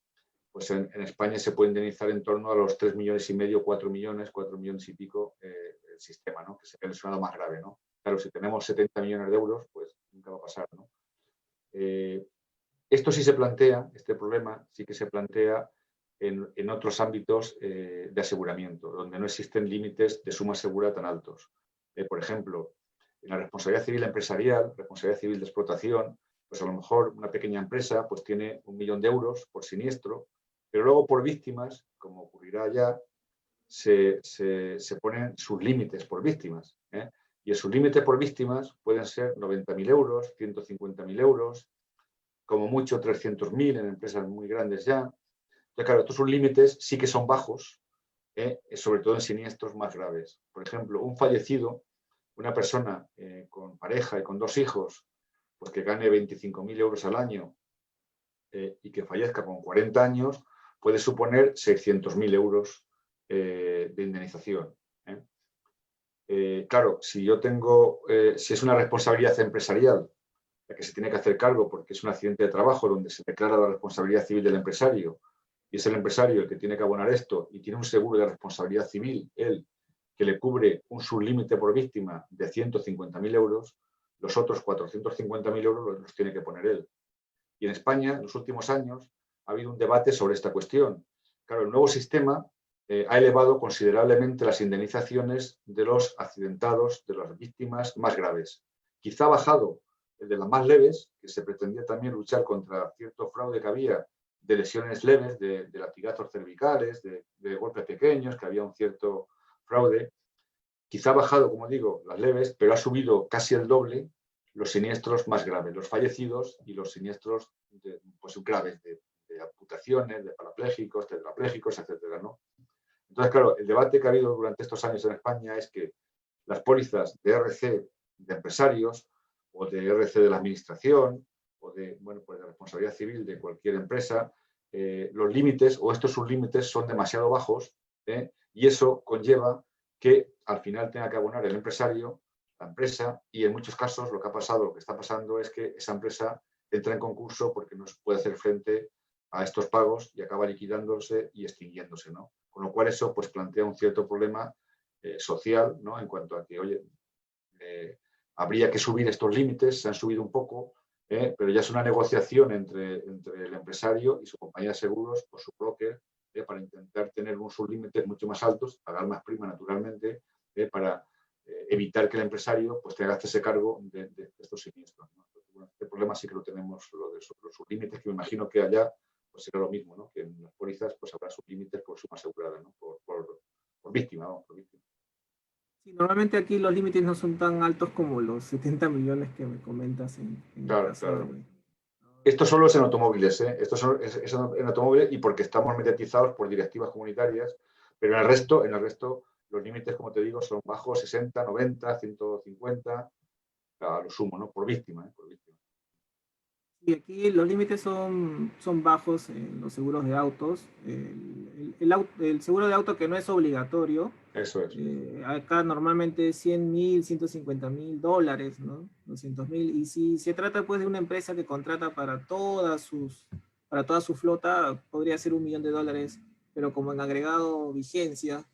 pues en España se puede indemnizar en torno a los 3,5 millones, 4 millones y pico el sistema, ¿no? Que sería el lesionado más grave, ¿no? Claro, si tenemos 70 millones de euros, pues nunca va a pasar, ¿no? Esto sí se plantea, este problema sí que se plantea en otros ámbitos de aseguramiento, donde no existen límites de suma asegurada tan altos. Por ejemplo, en la responsabilidad civil empresarial, responsabilidad civil de explotación, pues a lo mejor una pequeña empresa pues tiene 1 millón de euros por siniestro, pero luego por víctimas, como ocurrirá ya, se ponen sus límites por víctimas, ¿eh? Y sus límites por víctimas pueden ser 90.000 euros, 150.000 euros, como mucho 300.000 en empresas muy grandes ya. Entonces, claro, estos límites sí que son bajos, sobre todo en siniestros más graves. Por ejemplo, un fallecido, una persona con pareja y con 2 hijos, pues que gane 25.000 euros al año y que fallezca con 40 años, puede suponer 600.000 euros de indemnización. Claro, si yo tengo, si es una responsabilidad empresarial, la que se tiene que hacer cargo porque es un accidente de trabajo donde se declara la responsabilidad civil del empresario y es el empresario el que tiene que abonar esto y tiene un seguro de responsabilidad civil, él, que le cubre un sublímite por víctima de 150.000 euros, los otros 450.000 euros los tiene que poner él. Y en España, en los últimos años, ha habido un debate sobre esta cuestión. Claro, el nuevo sistema ha elevado considerablemente las indemnizaciones de los accidentados, de las víctimas más graves. Quizá ha bajado el de las más leves, que se pretendía también luchar contra cierto fraude que había de lesiones leves, de latigazos cervicales, de golpes pequeños, que había un cierto fraude. Quizá ha bajado, como digo, las leves, pero ha subido casi el doble los siniestros más graves, los fallecidos y los siniestros pues, graves, de amputaciones, de parapléjicos, tetrapléjicos, etcétera, ¿no? Entonces, claro, el debate que ha habido durante estos años en España es que las pólizas de RC de empresarios o de RC de la administración o de, bueno, pues de responsabilidad civil de cualquier empresa, los límites o estos sublímites son demasiado bajos y eso conlleva que al final tenga que abonar el empresario, la empresa, y en muchos casos lo que ha pasado, lo que está pasando es que esa empresa entra en concurso porque no puede hacer frente a estos pagos y acaba liquidándose y extinguiéndose, ¿no? Con lo cual eso pues plantea un cierto problema social, ¿no? En cuanto a que, oye, habría que subir estos límites, se han subido un poco, pero ya es una negociación entre el empresario y su compañía de seguros o su broker para intentar tener unos sublímites mucho más altos, pagar más prima naturalmente, para evitar que el empresario pues, tenga que hacerse cargo de estos siniestros, ¿no? Entonces, bueno, este problema sí que lo tenemos, lo de los sublímites, que me imagino que allá pues será lo mismo, ¿no? Que en las pólizas pues habrá sublímites por suma asegurada, ¿no? Por víctima, vamos, por víctima.
Sí, normalmente aquí los límites no son tan altos como los 70 millones que me comentas en el
Claro,
caso
claro.
de...
Esto solo es en automóviles, ¿eh? Esto es en automóviles y porque estamos mediatizados por directivas comunitarias, pero en el resto los límites, como te digo, son bajos, 60, 90, 150, a lo sumo, ¿no? Por víctima, ¿eh? Por víctima.
Y aquí los límites son bajos en los seguros de autos. El seguro de auto que no es obligatorio,
Eso es.
acá normalmente es 100.000, 150.000 dólares, ¿no? 200.000. Y si se trata pues de una empresa que contrata para toda su flota, podría ser 1 millón de dólares, pero como en agregado vigencia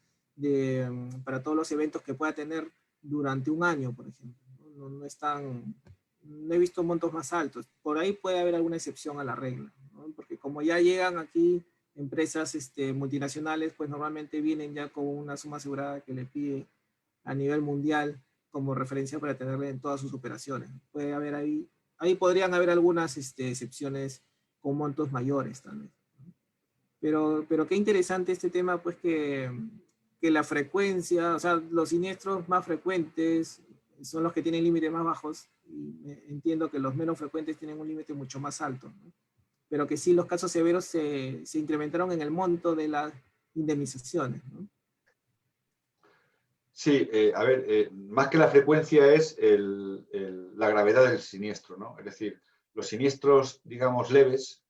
para todos los eventos que pueda tener durante un año, por ejemplo. No es tan, no he visto montos más altos. Por ahí puede haber alguna excepción a la regla, ¿no? Porque como ya llegan aquí empresas multinacionales, pues normalmente vienen ya con una suma asegurada que le pide a nivel mundial como referencia para tenerle en todas sus operaciones. Puede haber ahí podrían haber algunas excepciones con montos mayores también. Pero qué interesante este tema, pues que la frecuencia, o sea, los siniestros más frecuentes son los que tienen límites más bajos, y entiendo que los menos frecuentes tienen un límite mucho más alto, ¿no? Pero que sí los casos severos se incrementaron en el monto de las indemnizaciones, ¿no?
Sí, a ver, más que la frecuencia es la gravedad del siniestro, ¿no? Es decir, los siniestros, digamos, leves,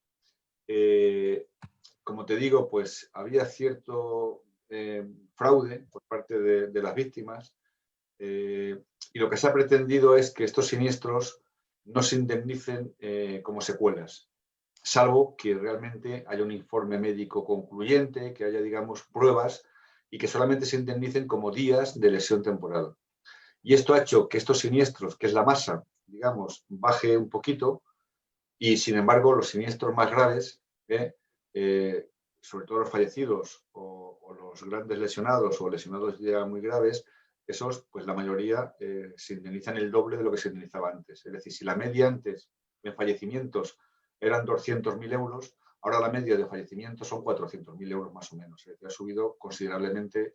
como te digo, pues había cierto fraude por parte de las víctimas, y lo que se ha pretendido es que estos siniestros no se indemnicen como secuelas, salvo que realmente haya un informe médico concluyente, que haya, digamos, pruebas y que solamente se indemnicen como días de lesión temporal. Y esto ha hecho que estos siniestros, que es la masa, digamos, baje un poquito, y sin embargo los siniestros más graves, sobre todo los fallecidos o los grandes lesionados o lesionados ya muy graves, esos, pues la mayoría se indemnizan el doble de lo que se indemnizaba antes. Es decir, si la media antes en fallecimientos eran 200.000 euros, ahora la media de fallecimientos son 400.000 euros más o menos. Es decir, ha subido considerablemente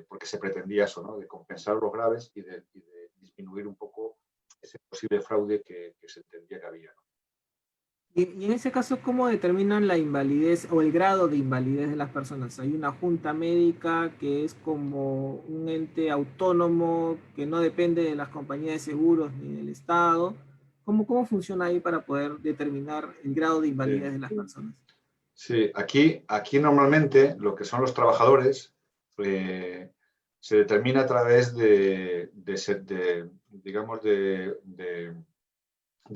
porque se pretendía eso, ¿no? De compensar los graves y de disminuir un poco ese posible fraude que se entendía que había, ¿no?
Y en ese caso, ¿cómo determinan la invalidez o el grado de invalidez de las personas? Hay una junta médica que es como un ente autónomo que no depende de las compañías de seguros ni del Estado. ¿Cómo funciona ahí para poder determinar el grado de invalidez de las personas?
Sí, aquí normalmente lo que son los trabajadores se determina a través digamos, de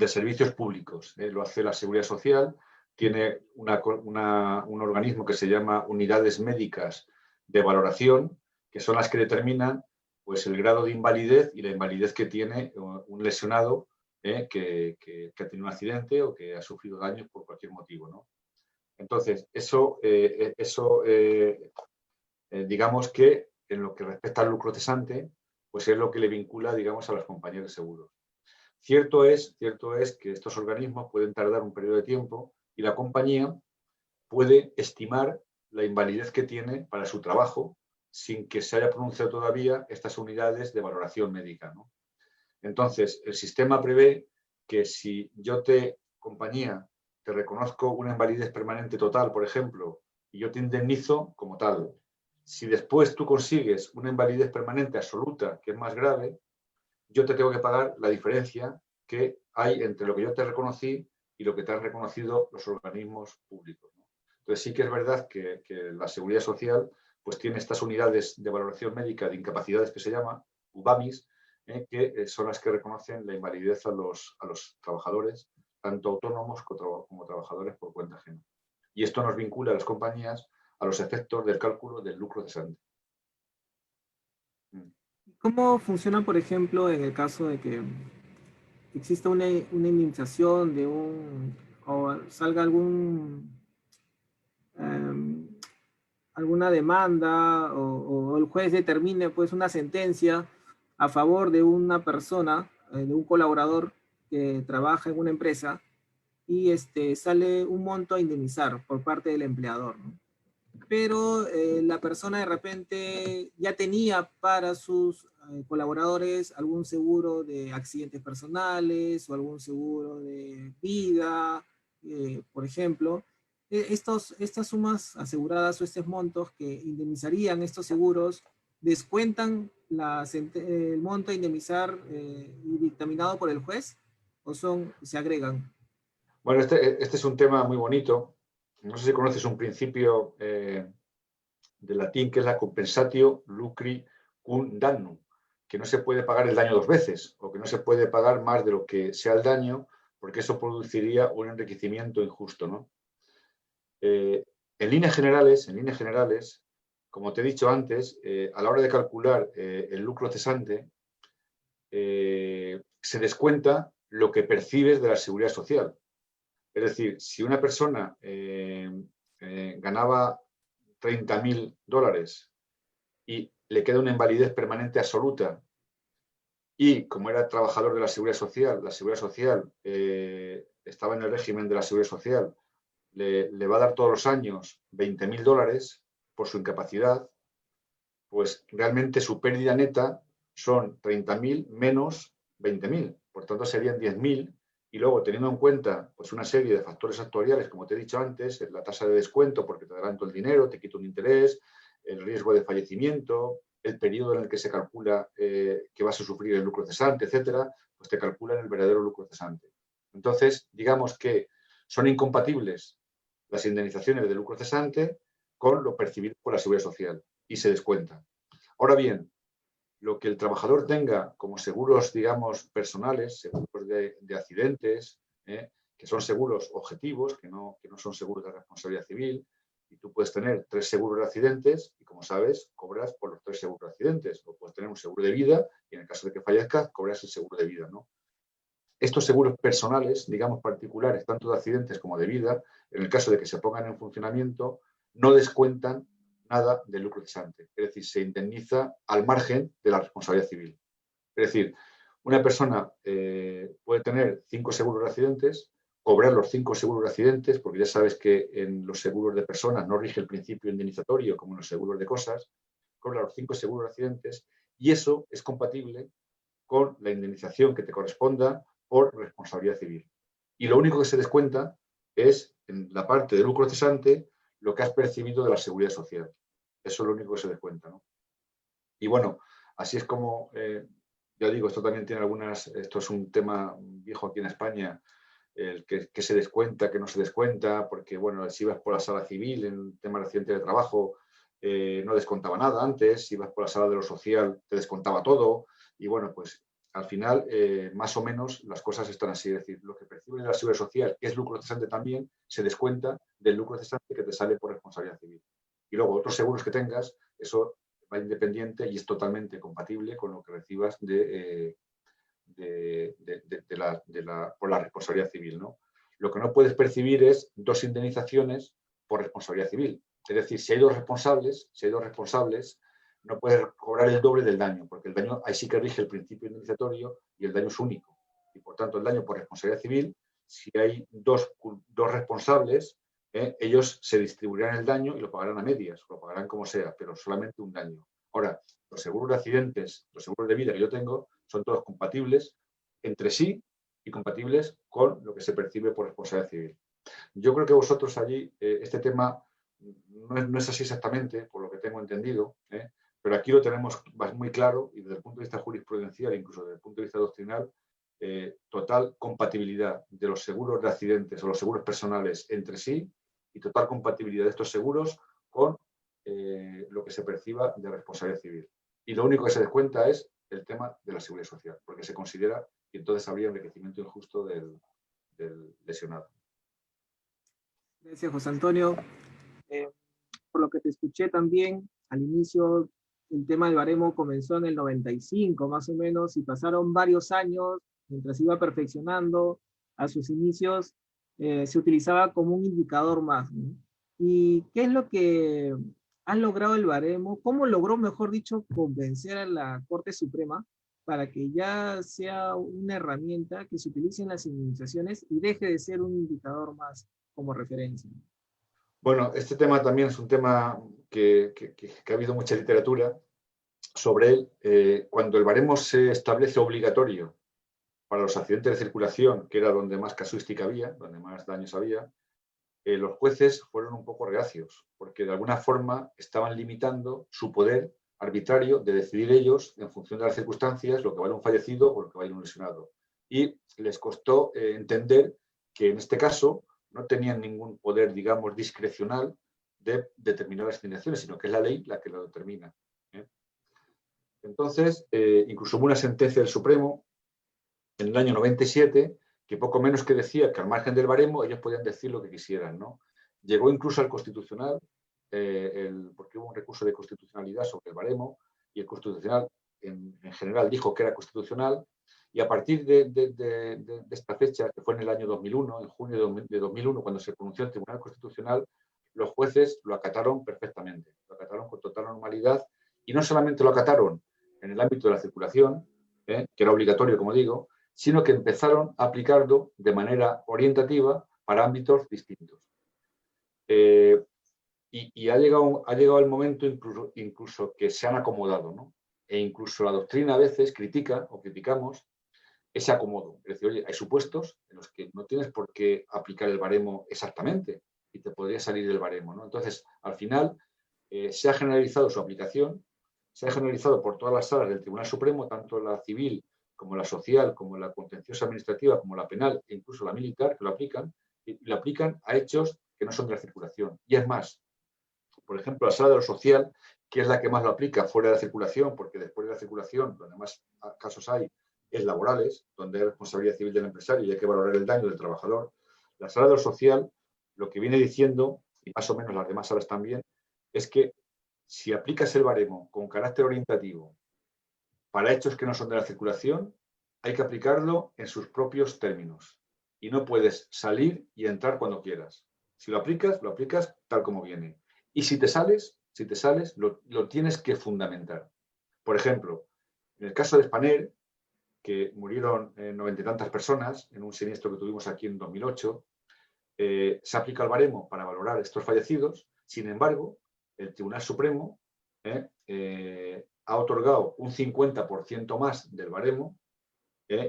servicios públicos. Lo hace la Seguridad Social, tiene un organismo que se llama Unidades Médicas de Valoración, que son las que determinan pues, el grado de invalidez y la invalidez que tiene un lesionado que ha tenido un accidente o que ha sufrido daños por cualquier motivo, ¿no? Entonces, digamos que en lo que respecta al lucro cesante, pues es lo que le vincula, digamos, a las compañías de seguros. Cierto es que estos organismos pueden tardar un periodo de tiempo y la compañía puede estimar la invalidez que tiene para su trabajo sin que se haya pronunciado todavía estas unidades de valoración médica, ¿no? Entonces, el sistema prevé que si yo compañía, te reconozco una invalidez permanente total, por ejemplo, y yo te indemnizo como tal. Si después tú consigues una invalidez permanente absoluta, que es más grave, yo te tengo que pagar la diferencia que hay entre lo que yo te reconocí y lo que te han reconocido los organismos públicos, ¿no? Entonces sí que es verdad que la Seguridad Social pues tiene estas unidades de valoración médica de incapacidades que se llama UBAMIS, que son las que reconocen la invalidez a los trabajadores, tanto autónomos como trabajadores por cuenta ajena. Y esto nos vincula a las compañías a los efectos del cálculo del lucro cesante.
¿Cómo funciona, por ejemplo, en el caso de que exista una indemnización de o salga eh, alguna demanda o el juez determine pues una sentencia a favor de una persona, de un colaborador que trabaja en una empresa y sale un monto a indemnizar por parte del empleador, ¿no? Pero la persona de repente ya tenía para sus colaboradores algún seguro de accidentes personales o algún seguro de vida, por ejemplo. Estas sumas aseguradas o estos montos que indemnizarían estos seguros descuentan el monto a indemnizar y dictaminado por el juez o se agregan.
Bueno, este es un tema muy bonito. No sé si conoces un principio de latín que es la compensatio lucri cum damnum, que no se puede pagar el daño dos veces o que no se puede pagar más de lo que sea el daño porque eso produciría un enriquecimiento injusto, ¿no? En líneas generales, como te he dicho antes, a la hora de calcular el lucro cesante, se descuenta lo que percibes de la seguridad social. Es decir, si una persona ganaba 30.000 dólares y le queda una invalidez permanente absoluta y como era trabajador de la Seguridad Social estaba en el régimen de la Seguridad Social, le va a dar todos los años 20.000 dólares por su incapacidad, pues realmente su pérdida neta son 30.000 menos 20.000. Por tanto, serían 10.000. Y luego, teniendo en cuenta pues, una serie de factores actuariales, como te he dicho antes, la tasa de descuento, porque te adelanto el dinero, te quito un interés, el riesgo de fallecimiento, el periodo en el que se calcula que vas a sufrir el lucro cesante, etcétera, pues te calculan el verdadero lucro cesante. Entonces, digamos que son incompatibles las indemnizaciones de lucro cesante con lo percibido por la Seguridad Social y se descuenta. Ahora bien, lo que el trabajador tenga como seguros, digamos, personales, seguros de accidentes, que son seguros objetivos, que no son seguros de responsabilidad civil, y tú puedes tener 3 seguros de accidentes y, como sabes, cobras por los 3 seguros de accidentes. O puedes tener un seguro de vida y, en el caso de que fallezcas, cobras el seguro de vida, ¿no? Estos seguros personales, digamos, particulares, tanto de accidentes como de vida, en el caso de que se pongan en funcionamiento, no descuentan nada del lucro cesante. Es decir, se indemniza al margen de la responsabilidad civil. Es decir, una persona puede tener 5 seguros de accidentes, cobrar los 5 seguros de accidentes, porque ya sabes que en los seguros de personas no rige el principio indemnizatorio como en los seguros de cosas, cobra los 5 seguros de accidentes y eso es compatible con la indemnización que te corresponda por responsabilidad civil. Y lo único que se descuenta es, en la parte de lucro cesante, lo que has percibido de la seguridad social. Eso es lo único que se descuenta, ¿no? Y bueno, así es como, ya digo, esto también tiene esto es un tema viejo aquí en España, el que se descuenta, que no se descuenta, porque bueno, si ibas por la sala civil en temas de accidente de trabajo, no descontaba nada antes, si ibas por la sala de lo social, te descontaba todo, y bueno, pues al final, más o menos, las cosas están así, es decir, lo que percibe la seguridad social, que es lucro cesante también, se descuenta del lucro cesante que te sale por responsabilidad civil. Y luego, otros seguros que tengas, eso va independiente y es totalmente compatible con lo que recibas por la responsabilidad civil, ¿no? Lo que no puedes percibir es 2 indemnizaciones por responsabilidad civil. Es decir, si hay dos responsables, no puedes cobrar el doble del daño, porque el daño ahí sí que rige el principio indemnizatorio y el daño es único. Y por tanto, el daño por responsabilidad civil, si hay dos responsables, ellos se distribuirán el daño y lo pagarán a medias, lo pagarán como sea, pero solamente un daño. Ahora, los seguros de accidentes, los seguros de vida que yo tengo, son todos compatibles entre sí y compatibles con lo que se percibe por responsabilidad civil. Yo creo que vosotros allí, este tema no es así exactamente, por lo que tengo entendido, pero aquí lo tenemos muy claro y desde el punto de vista jurisprudencial, incluso desde el punto de vista doctrinal, total compatibilidad de los seguros de accidentes o los seguros personales entre sí y total compatibilidad de estos seguros con lo que se perciba de responsabilidad civil. Y lo único que se descuenta es el tema de la seguridad social, porque se considera que entonces habría enriquecimiento injusto del lesionado.
Gracias, José Antonio. Por lo que te escuché también, al inicio el tema del baremo comenzó en el 95 más o menos y pasaron varios años mientras iba perfeccionando. A sus inicios se utilizaba como un indicador más, ¿no? ¿Y qué es lo que ha logrado el baremo? ¿Cómo logró, mejor dicho, convencer a la Corte Suprema para que ya sea una herramienta que se utilice en las indemnizaciones y deje de ser un indicador más como referencia?
Bueno, este tema también es un tema que ha habido mucha literatura sobre él. Cuando el baremo se establece obligatorio para los accidentes de circulación, que era donde más casuística había, donde más daños había, los jueces fueron un poco reacios, porque de alguna forma estaban limitando su poder arbitrario de decidir ellos, en función de las circunstancias, lo que vale un fallecido o lo que vale un lesionado. Y les costó entender que en este caso no tenían ningún poder, digamos, discrecional de determinar las indemnizaciones, sino que es la ley la que lo determina. Entonces, incluso hubo una sentencia del Supremo en el año 97 que poco menos que decía que al margen del baremo ellos podían decir lo que quisieran, ¿no? Llegó incluso al Constitucional, porque hubo un recurso de constitucionalidad sobre el baremo y el Constitucional en general dijo que era constitucional y a partir de esta fecha, que fue en el año 2001, en junio de 2001, cuando se pronunció el Tribunal Constitucional, los jueces lo acataron perfectamente, lo acataron con total normalidad y no solamente lo acataron en el ámbito de la circulación, que era obligatorio, como digo, sino que empezaron a aplicarlo de manera orientativa para ámbitos distintos. Y ha llegado el momento incluso que se han acomodado, ¿no? E incluso la doctrina a veces critica o criticamos ese acomodo. Es decir, oye, hay supuestos en los que no tienes por qué aplicar el baremo exactamente y te podría salir del baremo, ¿no? Entonces, al final, se ha generalizado su aplicación, se ha generalizado por todas las salas del Tribunal Supremo, tanto la civil como la social, como la contenciosa administrativa, como la penal e incluso la militar, que lo aplican, y lo aplican a hechos que no son de la circulación. Y es más, por ejemplo, la sala de lo social, que es la que más lo aplica fuera de la circulación, porque después de la circulación, donde más casos hay, es laborales, donde hay responsabilidad civil del empresario y hay que valorar el daño del trabajador. La sala de lo social, lo que viene diciendo, y más o menos las demás salas también, es que si aplicas el baremo con carácter orientativo para hechos que no son de la circulación, hay que aplicarlo en sus propios términos. Y no puedes salir y entrar cuando quieras. Si lo aplicas tal como viene. Y si te sales, lo tienes que fundamentar. Por ejemplo, en el caso de Spanair, que murieron 90 y tantas personas en un siniestro que tuvimos aquí en 2008, se aplica el baremo para valorar estos fallecidos. Sin embargo, el Tribunal Supremo ha otorgado un 50% más del baremo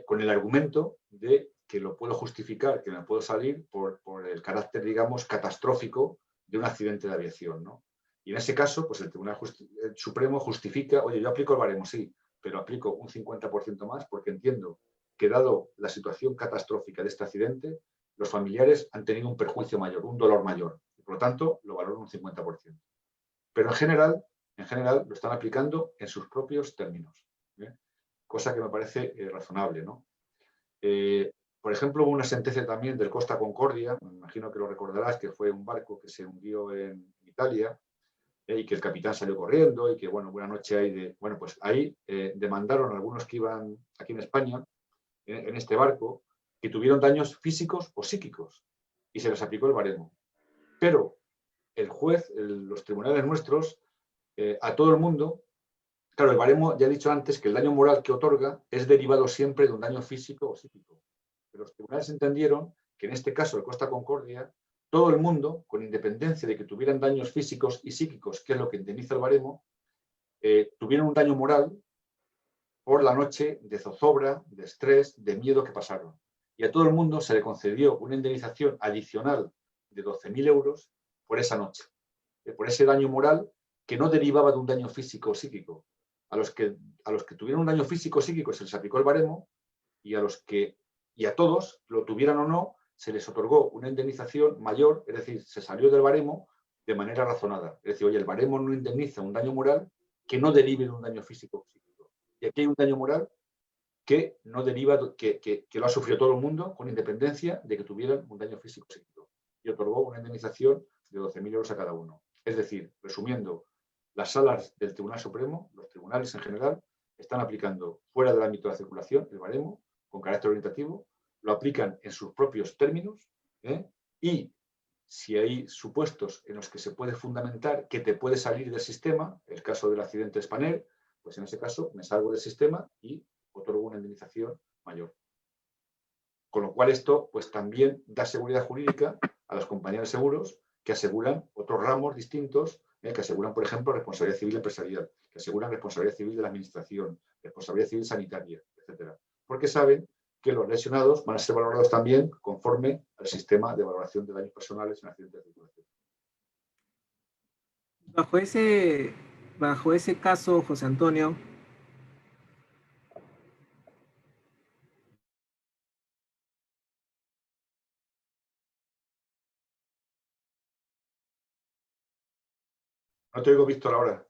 con el argumento de que lo puedo justificar, que me puedo salir por el carácter, digamos, catastrófico de un accidente de aviación, ¿no? Y en ese caso, pues el Tribunal Supremo justifica, oye, yo aplico el baremo, sí, pero aplico un 50% más porque entiendo que dado la situación catastrófica de este accidente, los familiares han tenido un perjuicio mayor, un dolor mayor, y por lo tanto lo valoro un 50%. Pero en general lo están aplicando en sus propios términos, ¿eh? Cosa que me parece razonable, ¿no? Por ejemplo, hubo una sentencia también del Costa Concordia, me imagino que lo recordarás, que fue un barco que se hundió en Italia y que el capitán salió corriendo y que, bueno, buena noche ahí de... Bueno, pues ahí demandaron a algunos que iban aquí en España, en este barco, que tuvieron daños físicos o psíquicos y se les aplicó el baremo. Pero el juez, los tribunales nuestros, a todo el mundo, claro, el baremo ya he dicho antes que el daño moral que otorga es derivado siempre de un daño físico o psíquico. Pero los tribunales entendieron que en este caso de Costa Concordia, todo el mundo, con independencia de que tuvieran daños físicos y psíquicos, que es lo que indemniza el baremo, tuvieron un daño moral por la noche de zozobra, de estrés, de miedo que pasaron. Y a todo el mundo se le concedió una indemnización adicional de 12.000 euros por esa noche, por ese daño moral que no derivaba de un daño físico o psíquico. A los que tuvieron un daño físico o psíquico se les aplicó el baremo y a todos, lo tuvieran o no, se les otorgó una indemnización mayor, es decir, se salió del baremo de manera razonada. Es decir, oye, el baremo no indemniza un daño moral que no derive de un daño físico o psíquico. Y aquí hay un daño moral que no deriva, que lo ha sufrido todo el mundo con independencia de que tuvieran un daño físico o psíquico. Y otorgó una indemnización de 12.000 euros a cada uno. Es decir, resumiendo, las salas del Tribunal Supremo, los tribunales en general, están aplicando fuera del ámbito de la circulación el baremo con carácter orientativo, lo aplican en sus propios términos y si hay supuestos en los que se puede fundamentar que te puede salir del sistema, el caso del accidente de Spanair, pues en ese caso me salgo del sistema y otorgo una indemnización mayor. Con lo cual esto pues también da seguridad jurídica a las compañías de seguros que aseguran otros ramos distintos, que aseguran, por ejemplo, responsabilidad civil empresarial, que aseguran responsabilidad civil de la administración, responsabilidad civil sanitaria, etcétera. Porque saben que los lesionados van a ser valorados también conforme al sistema de valoración de daños personales en accidentes de circulación.
Bajo ese caso, José Antonio,
No te oigo, Víctor, ahora.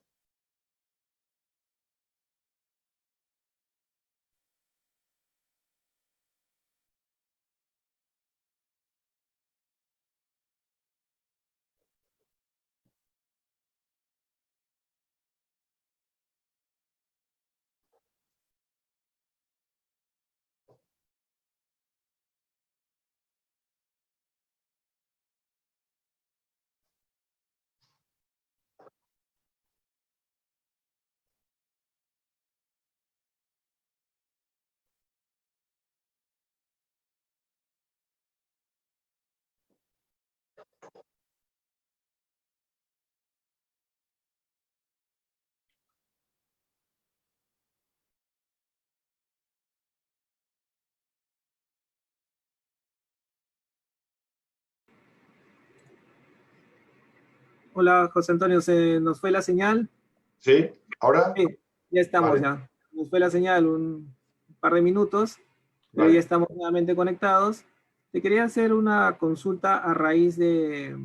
Hola, José Antonio, ¿se nos fue la señal?
¿Sí? ¿Ahora?
Sí, ya estamos
Vale,
ya. Nos fue la señal un par de minutos, pero ya
vale.
estamos nuevamente conectados. Te quería hacer una consulta a raíz de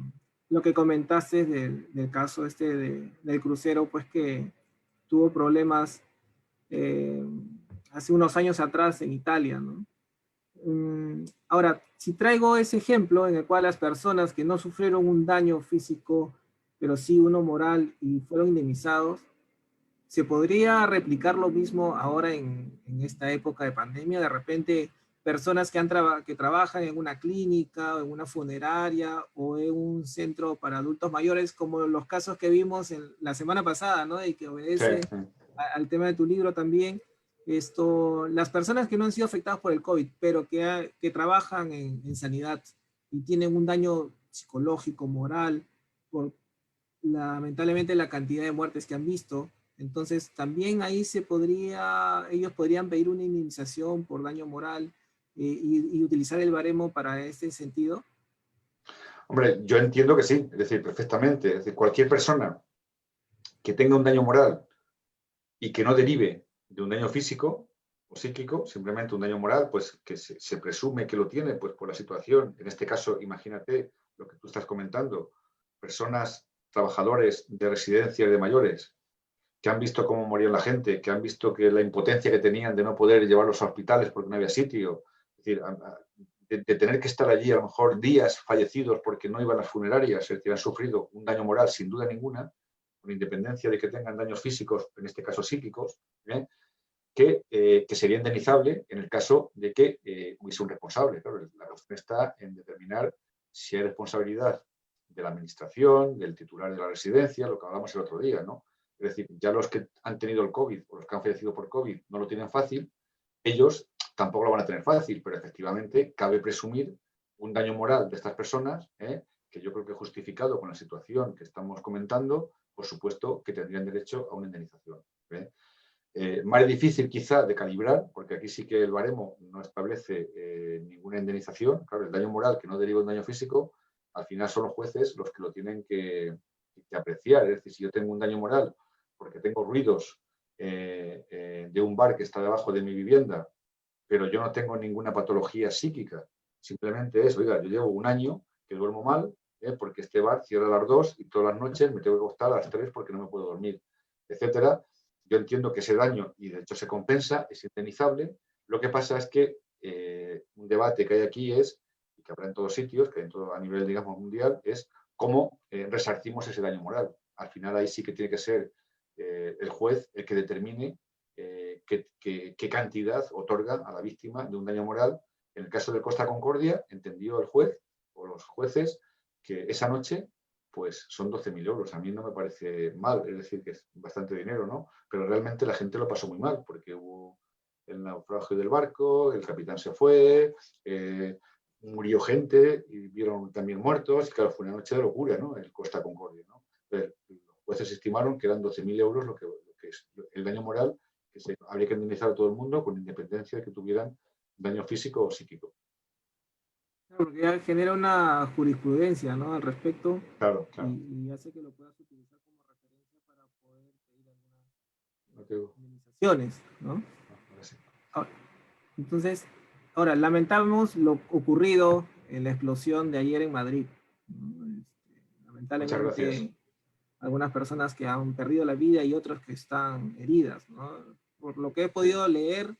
lo que comentaste del caso del crucero, pues que tuvo problemas eh, hace unos años atrás en Italia, ¿no? Ahora, si traigo ese ejemplo en el cual las personas que no sufrieron un daño físico, pero sí uno moral y fueron indemnizados, ¿se podría replicar lo mismo ahora en esta época de pandemia? De repente, personas que trabajan en una clínica, o en una funeraria o en un centro para adultos mayores, como los casos que vimos la semana pasada, ¿no? Y que
Sí,
obedece al tema de tu libro también. Las personas que no han sido afectadas por el COVID, pero que trabajan en sanidad y tienen un daño psicológico, moral, por lamentablemente la cantidad de muertes que han visto. Entonces, también ahí ellos podrían pedir una indemnización por daño moral y utilizar el baremo para este sentido.
hombre, yo entiendo que sí, es decir, perfectamente. Es decir, cualquier persona que tenga un daño moral y que no derive de un daño físico o psíquico, simplemente un daño moral, pues que se presume que lo tiene, pues por la situación. En este caso, imagínate lo que tú estás comentando, personas, trabajadores de residencias de mayores, que han visto cómo moría la gente, que han visto que la impotencia que tenían de no poder llevarlos a hospitales porque no había sitio, es decir, de tener que estar allí a lo mejor días fallecidos porque no iban a las funerarias, es decir, han sufrido un daño moral sin duda ninguna, con independencia de que tengan daños físicos, en este caso psíquicos, que sería indemnizable en el caso de que hubiese un responsable. Claro, la cuestión está en determinar si hay responsabilidad de la administración, del titular de la residencia, lo que hablamos el otro día, ¿no? Es decir, ya los que han tenido el COVID o los que han fallecido por COVID no lo tienen fácil, ellos tampoco lo van a tener fácil, pero efectivamente cabe presumir un daño moral de estas personas, que yo creo que justificado con la situación que estamos comentando, por supuesto que tendrían derecho a una indemnización. Más difícil quizá de calibrar, porque aquí sí que el baremo no establece ninguna indemnización. Claro, el daño moral que no deriva de un daño físico, al final son los jueces los que lo tienen que apreciar. Es decir, si yo tengo un daño moral porque tengo ruidos de un bar que está debajo de mi vivienda, pero yo no tengo ninguna patología psíquica, simplemente es, oiga, yo llevo un año que duermo mal, porque este bar cierra a las 2 y todas las noches me tengo que acostar a las 3 porque no me puedo dormir, etcétera. Yo entiendo que ese daño, y de hecho se compensa, es indemnizable. Lo que pasa es que un debate que hay aquí es, y que habrá en todos sitios, que en todo, a nivel, digamos, mundial, es cómo resarcimos ese daño moral. Al final ahí sí que tiene que ser el juez el que determine qué cantidad otorga a la víctima de un daño moral. En el caso de Costa Concordia, entendió el juez o los jueces que esa noche pues son 12.000 euros. A mí no me parece mal, es decir, que es bastante dinero, ¿no? Pero realmente la gente lo pasó muy mal porque hubo el naufragio del barco, el capitán se fue, murió gente y vieron también muertos. Y claro, fue una noche de locura, ¿no? El Costa Concordia, ¿no? Pero los jueces estimaron que eran 12.000 euros lo que es el daño moral que habría que indemnizar a todo el mundo con independencia de que tuvieran daño físico o psíquico.
Porque ya genera una jurisprudencia, ¿no? Al respecto
Claro, claro.
y hace que lo puedas utilizar como referencia para poder pedir algunas
No te...
indemnizaciones, ¿no?
Ahora sí.
Ahora, entonces, ahora, lamentamos lo ocurrido en la explosión de ayer en Madrid, ¿no?
Muchas gracias.
Lamentablemente, algunas personas que han perdido la vida y otras que están heridas, ¿no? Por lo que he
Sí.
podido leer,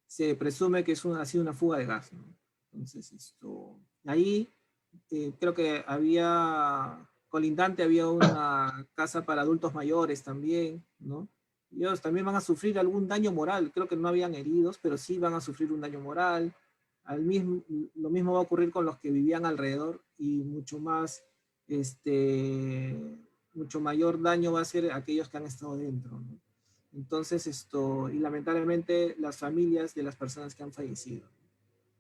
se presume que ha sido una fuga de gas, ¿no? Entonces, ahí creo que colindante había una casa para adultos mayores también, ¿no? Ellos también van a sufrir algún daño moral, creo que no habían heridos, pero sí van a sufrir un daño moral. Lo mismo va a ocurrir con los que vivían alrededor y mucho mayor daño va a ser aquellos que han estado dentro, ¿no? Entonces, y lamentablemente las familias de las personas que han fallecido.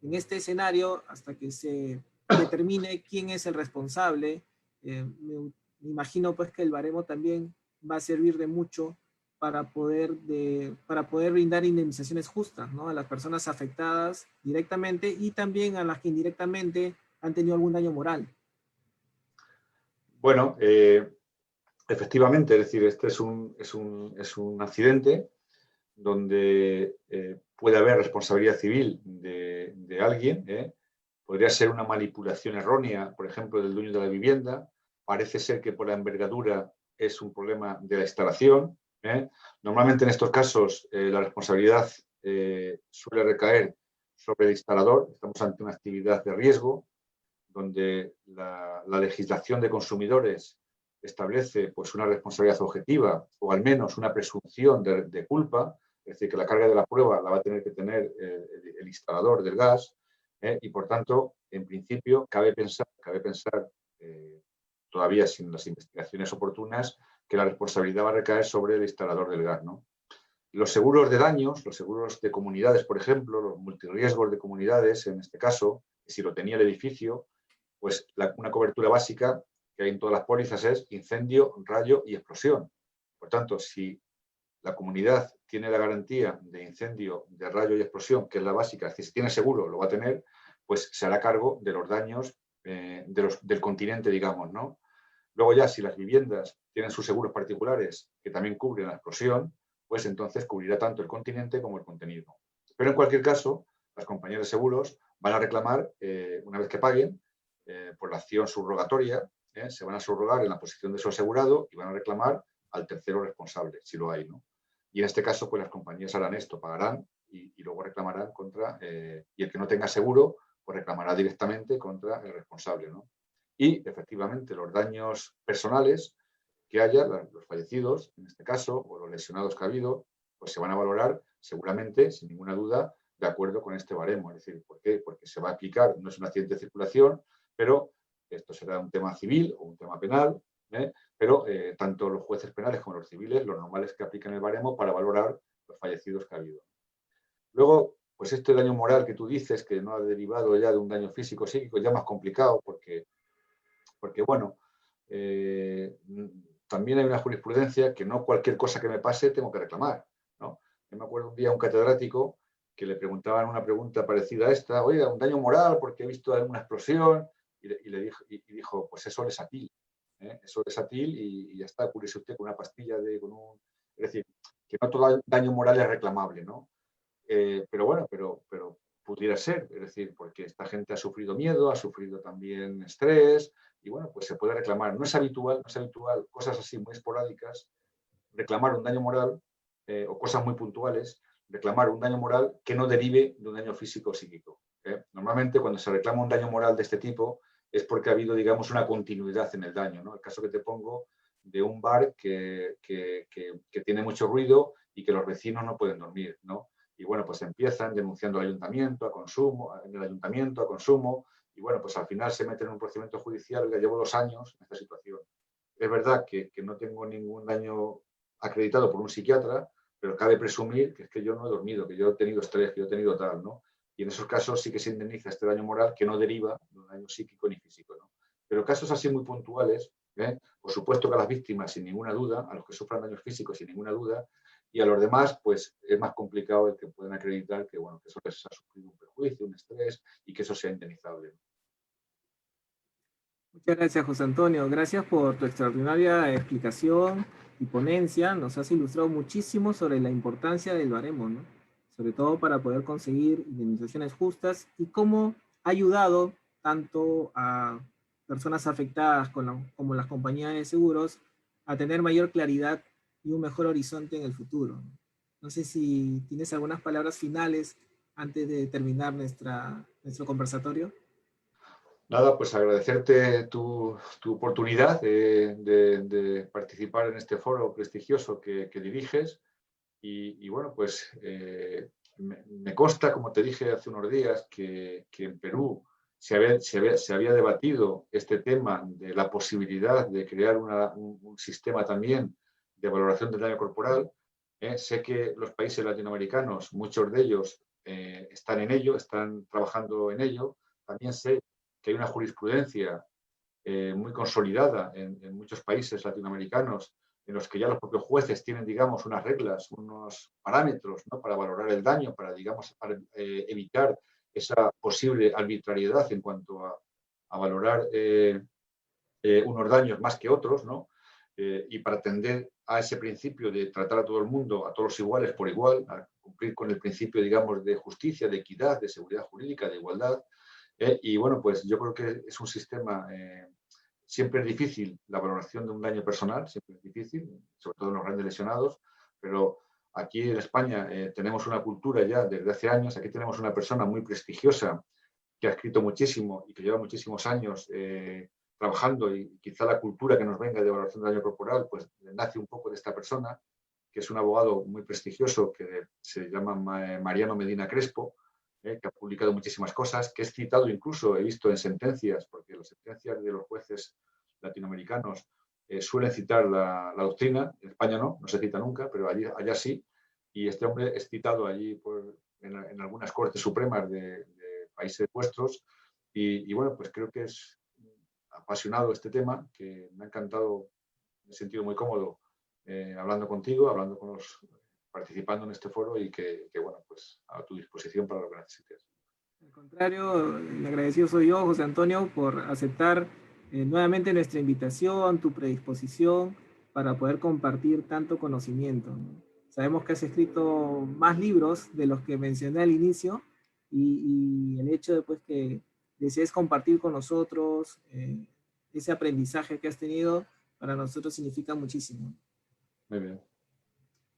En este escenario, hasta que se determine quién es el responsable, me imagino pues que el baremo también va a servir de mucho para poder brindar indemnizaciones justas, ¿no? A las personas afectadas directamente y también a las que indirectamente han tenido algún daño moral.
Bueno, efectivamente, es decir, este es un accidente donde puede haber responsabilidad civil de alguien, podría ser una manipulación errónea, por ejemplo, del dueño de la vivienda, parece ser que por la envergadura es un problema de la instalación. Normalmente en estos casos la responsabilidad suele recaer sobre el instalador, estamos ante una actividad de riesgo, donde la legislación de consumidores establece pues, una responsabilidad objetiva o al menos una presunción de culpa, es decir, que la carga de la prueba la va a tener que tener el instalador del gas y, por tanto, en principio, cabe pensar todavía sin las investigaciones oportunas, que la responsabilidad va a recaer sobre el instalador del gas, ¿no? Los seguros de daños, los seguros de comunidades, por ejemplo, los multirriesgos de comunidades, en este caso, si lo tenía el edificio, pues una cobertura básica que hay en todas las pólizas es incendio, rayo y explosión. Por tanto, si la comunidad tiene la garantía de incendio, de rayo y explosión, que es la básica, es decir, si tiene seguro, lo va a tener, pues se hará cargo de los daños del continente, digamos, ¿no? Luego ya, si las viviendas tienen sus seguros particulares que también cubren la explosión, pues entonces cubrirá tanto el continente como el contenido. Pero en cualquier caso, las compañías de seguros van a reclamar, una vez que paguen, por la acción subrogatoria, se van a subrogar en la posición de su asegurado y van a reclamar al tercero responsable, si lo hay, ¿no? Y en este caso, pues las compañías harán esto, pagarán y luego reclamarán contra, y el que no tenga seguro, pues reclamará directamente contra el responsable, ¿no? Y, efectivamente, los daños personales que haya, los fallecidos, en este caso, o los lesionados que ha habido, pues se van a valorar seguramente, sin ninguna duda, de acuerdo con este baremo. Es decir, ¿por qué? Porque se va a aplicar, no es un accidente de circulación, pero esto será un tema civil o un tema penal, pero tanto los jueces penales como los civiles, lo normal es que apliquen el baremo para valorar los fallecidos que ha habido. Luego, pues este daño moral que tú dices, que no ha derivado ya de un daño físico o psíquico, es ya más complicado porque bueno, también hay una jurisprudencia que no cualquier cosa que me pase tengo que reclamar, ¿no? Yo me acuerdo un día a un catedrático que le preguntaban una pregunta parecida a esta, oye, un daño moral porque he visto alguna explosión, y dijo, pues eso es atil, eso es atil y ya está, cúrese usted con una pastilla Es decir, que no todo daño moral es reclamable, ¿no? Pero bueno, pero pudiera ser, es decir, porque esta gente ha sufrido miedo, ha sufrido también estrés, y bueno, pues se puede reclamar. No es habitual, cosas así muy esporádicas, reclamar un daño moral o cosas muy puntuales, reclamar un daño moral que no derive de un daño físico o psíquico. Normalmente cuando se reclama un daño moral de este tipo es porque ha habido, digamos, una continuidad en el daño, ¿no? El caso que te pongo de un bar que tiene mucho ruido y que los vecinos no pueden dormir, ¿no? Y bueno, pues empiezan denunciando al ayuntamiento, en el ayuntamiento, a consumo, y bueno, pues al final se meten en un procedimiento judicial. Ya llevo 2 años en esta situación. Es verdad que no tengo ningún daño acreditado por un psiquiatra, pero cabe presumir que es que yo no he dormido, que yo he tenido estrés, que yo he tenido tal, ¿no? Y en esos casos sí que se indemniza este daño moral que no deriva de un daño psíquico ni físico, ¿no? Pero casos así muy puntuales, por supuesto que a las víctimas, sin ninguna duda, a los que sufran daños físicos, sin ninguna duda, y a los demás, pues es más complicado el que pueden acreditar que, bueno, que eso les ha sufrido un perjuicio, un estrés y que eso sea indemnizable.
Muchas gracias, José Antonio. Gracias por tu extraordinaria explicación y ponencia. Nos has ilustrado muchísimo sobre la importancia del baremo, ¿no? Sobre todo para poder conseguir indemnizaciones justas y cómo ha ayudado tanto a personas afectadas como las compañías de seguros a tener mayor claridad y un mejor horizonte en el futuro. No sé si tienes algunas palabras finales antes de terminar nuestro conversatorio.
Nada, pues agradecerte tu oportunidad de participar en este foro prestigioso que diriges y bueno, pues me consta, como te dije hace unos días, que en Perú se había debatido este tema de la posibilidad de crear un sistema también de valoración del daño corporal. Sé que los países latinoamericanos, muchos de ellos están en ello, están trabajando en ello. También sé que hay una jurisprudencia muy consolidada en muchos países latinoamericanos en los que ya los propios jueces tienen, digamos, unas reglas, unos parámetros, ¿no?, para valorar el daño, para evitar esa posible arbitrariedad en cuanto a valorar unos daños más que otros, ¿no? y para atender a ese principio de tratar a todo el mundo, a todos los iguales por igual, a cumplir con el principio, digamos, de justicia, de equidad, de seguridad jurídica, de igualdad. Y bueno, pues yo creo que es un sistema, siempre es difícil la valoración de un daño personal, siempre es difícil, sobre todo en los grandes lesionados, pero aquí en España tenemos una cultura ya desde hace años, aquí tenemos una persona muy prestigiosa que ha escrito muchísimo y que lleva muchísimos años trabajando, y quizá la cultura que nos venga de valoración del daño corporal pues nace un poco de esta persona, que es un abogado muy prestigioso que se llama Mariano Medina Crespo, que ha publicado muchísimas cosas, que es citado incluso, he visto en sentencias, porque las sentencias de los jueces latinoamericanos suelen citar la doctrina, en España no se cita nunca, pero allá sí, y este hombre es citado allí en algunas cortes supremas de países vuestros, y bueno, pues creo que es apasionado este tema, que me ha encantado, me he sentido muy cómodo hablando contigo, participando en este foro, y que bueno, pues a tu disposición para lo que necesites.
Al contrario, el agradecido soy yo, José Antonio, por aceptar nuevamente nuestra invitación, tu predisposición para poder compartir tanto conocimiento, ¿no? Sabemos que has escrito más libros de los que mencioné al inicio, y el hecho de pues, que desees compartir con nosotros ese aprendizaje que has tenido, para nosotros significa muchísimo.
Muy bien.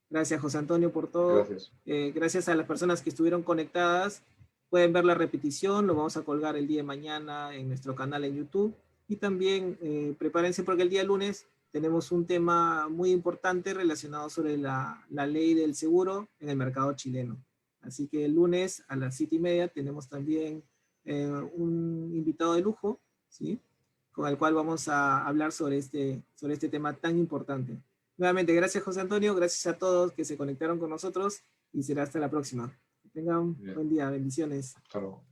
Gracias, José Antonio, por todo.
Gracias.
Gracias a las personas que estuvieron conectadas. Pueden ver la repetición, lo vamos a colgar el día de mañana en nuestro canal en YouTube. Y también prepárense, porque el día lunes tenemos un tema muy importante relacionado sobre la ley del seguro en el mercado chileno. Así que el lunes a las 7:30 tenemos también un invitado de lujo, ¿sí?, con el cual vamos a hablar sobre este tema tan importante. Nuevamente, gracias, José Antonio, gracias a todos que se conectaron con nosotros, y será hasta la próxima. Que tengan un buen día, bendiciones.
Hasta luego.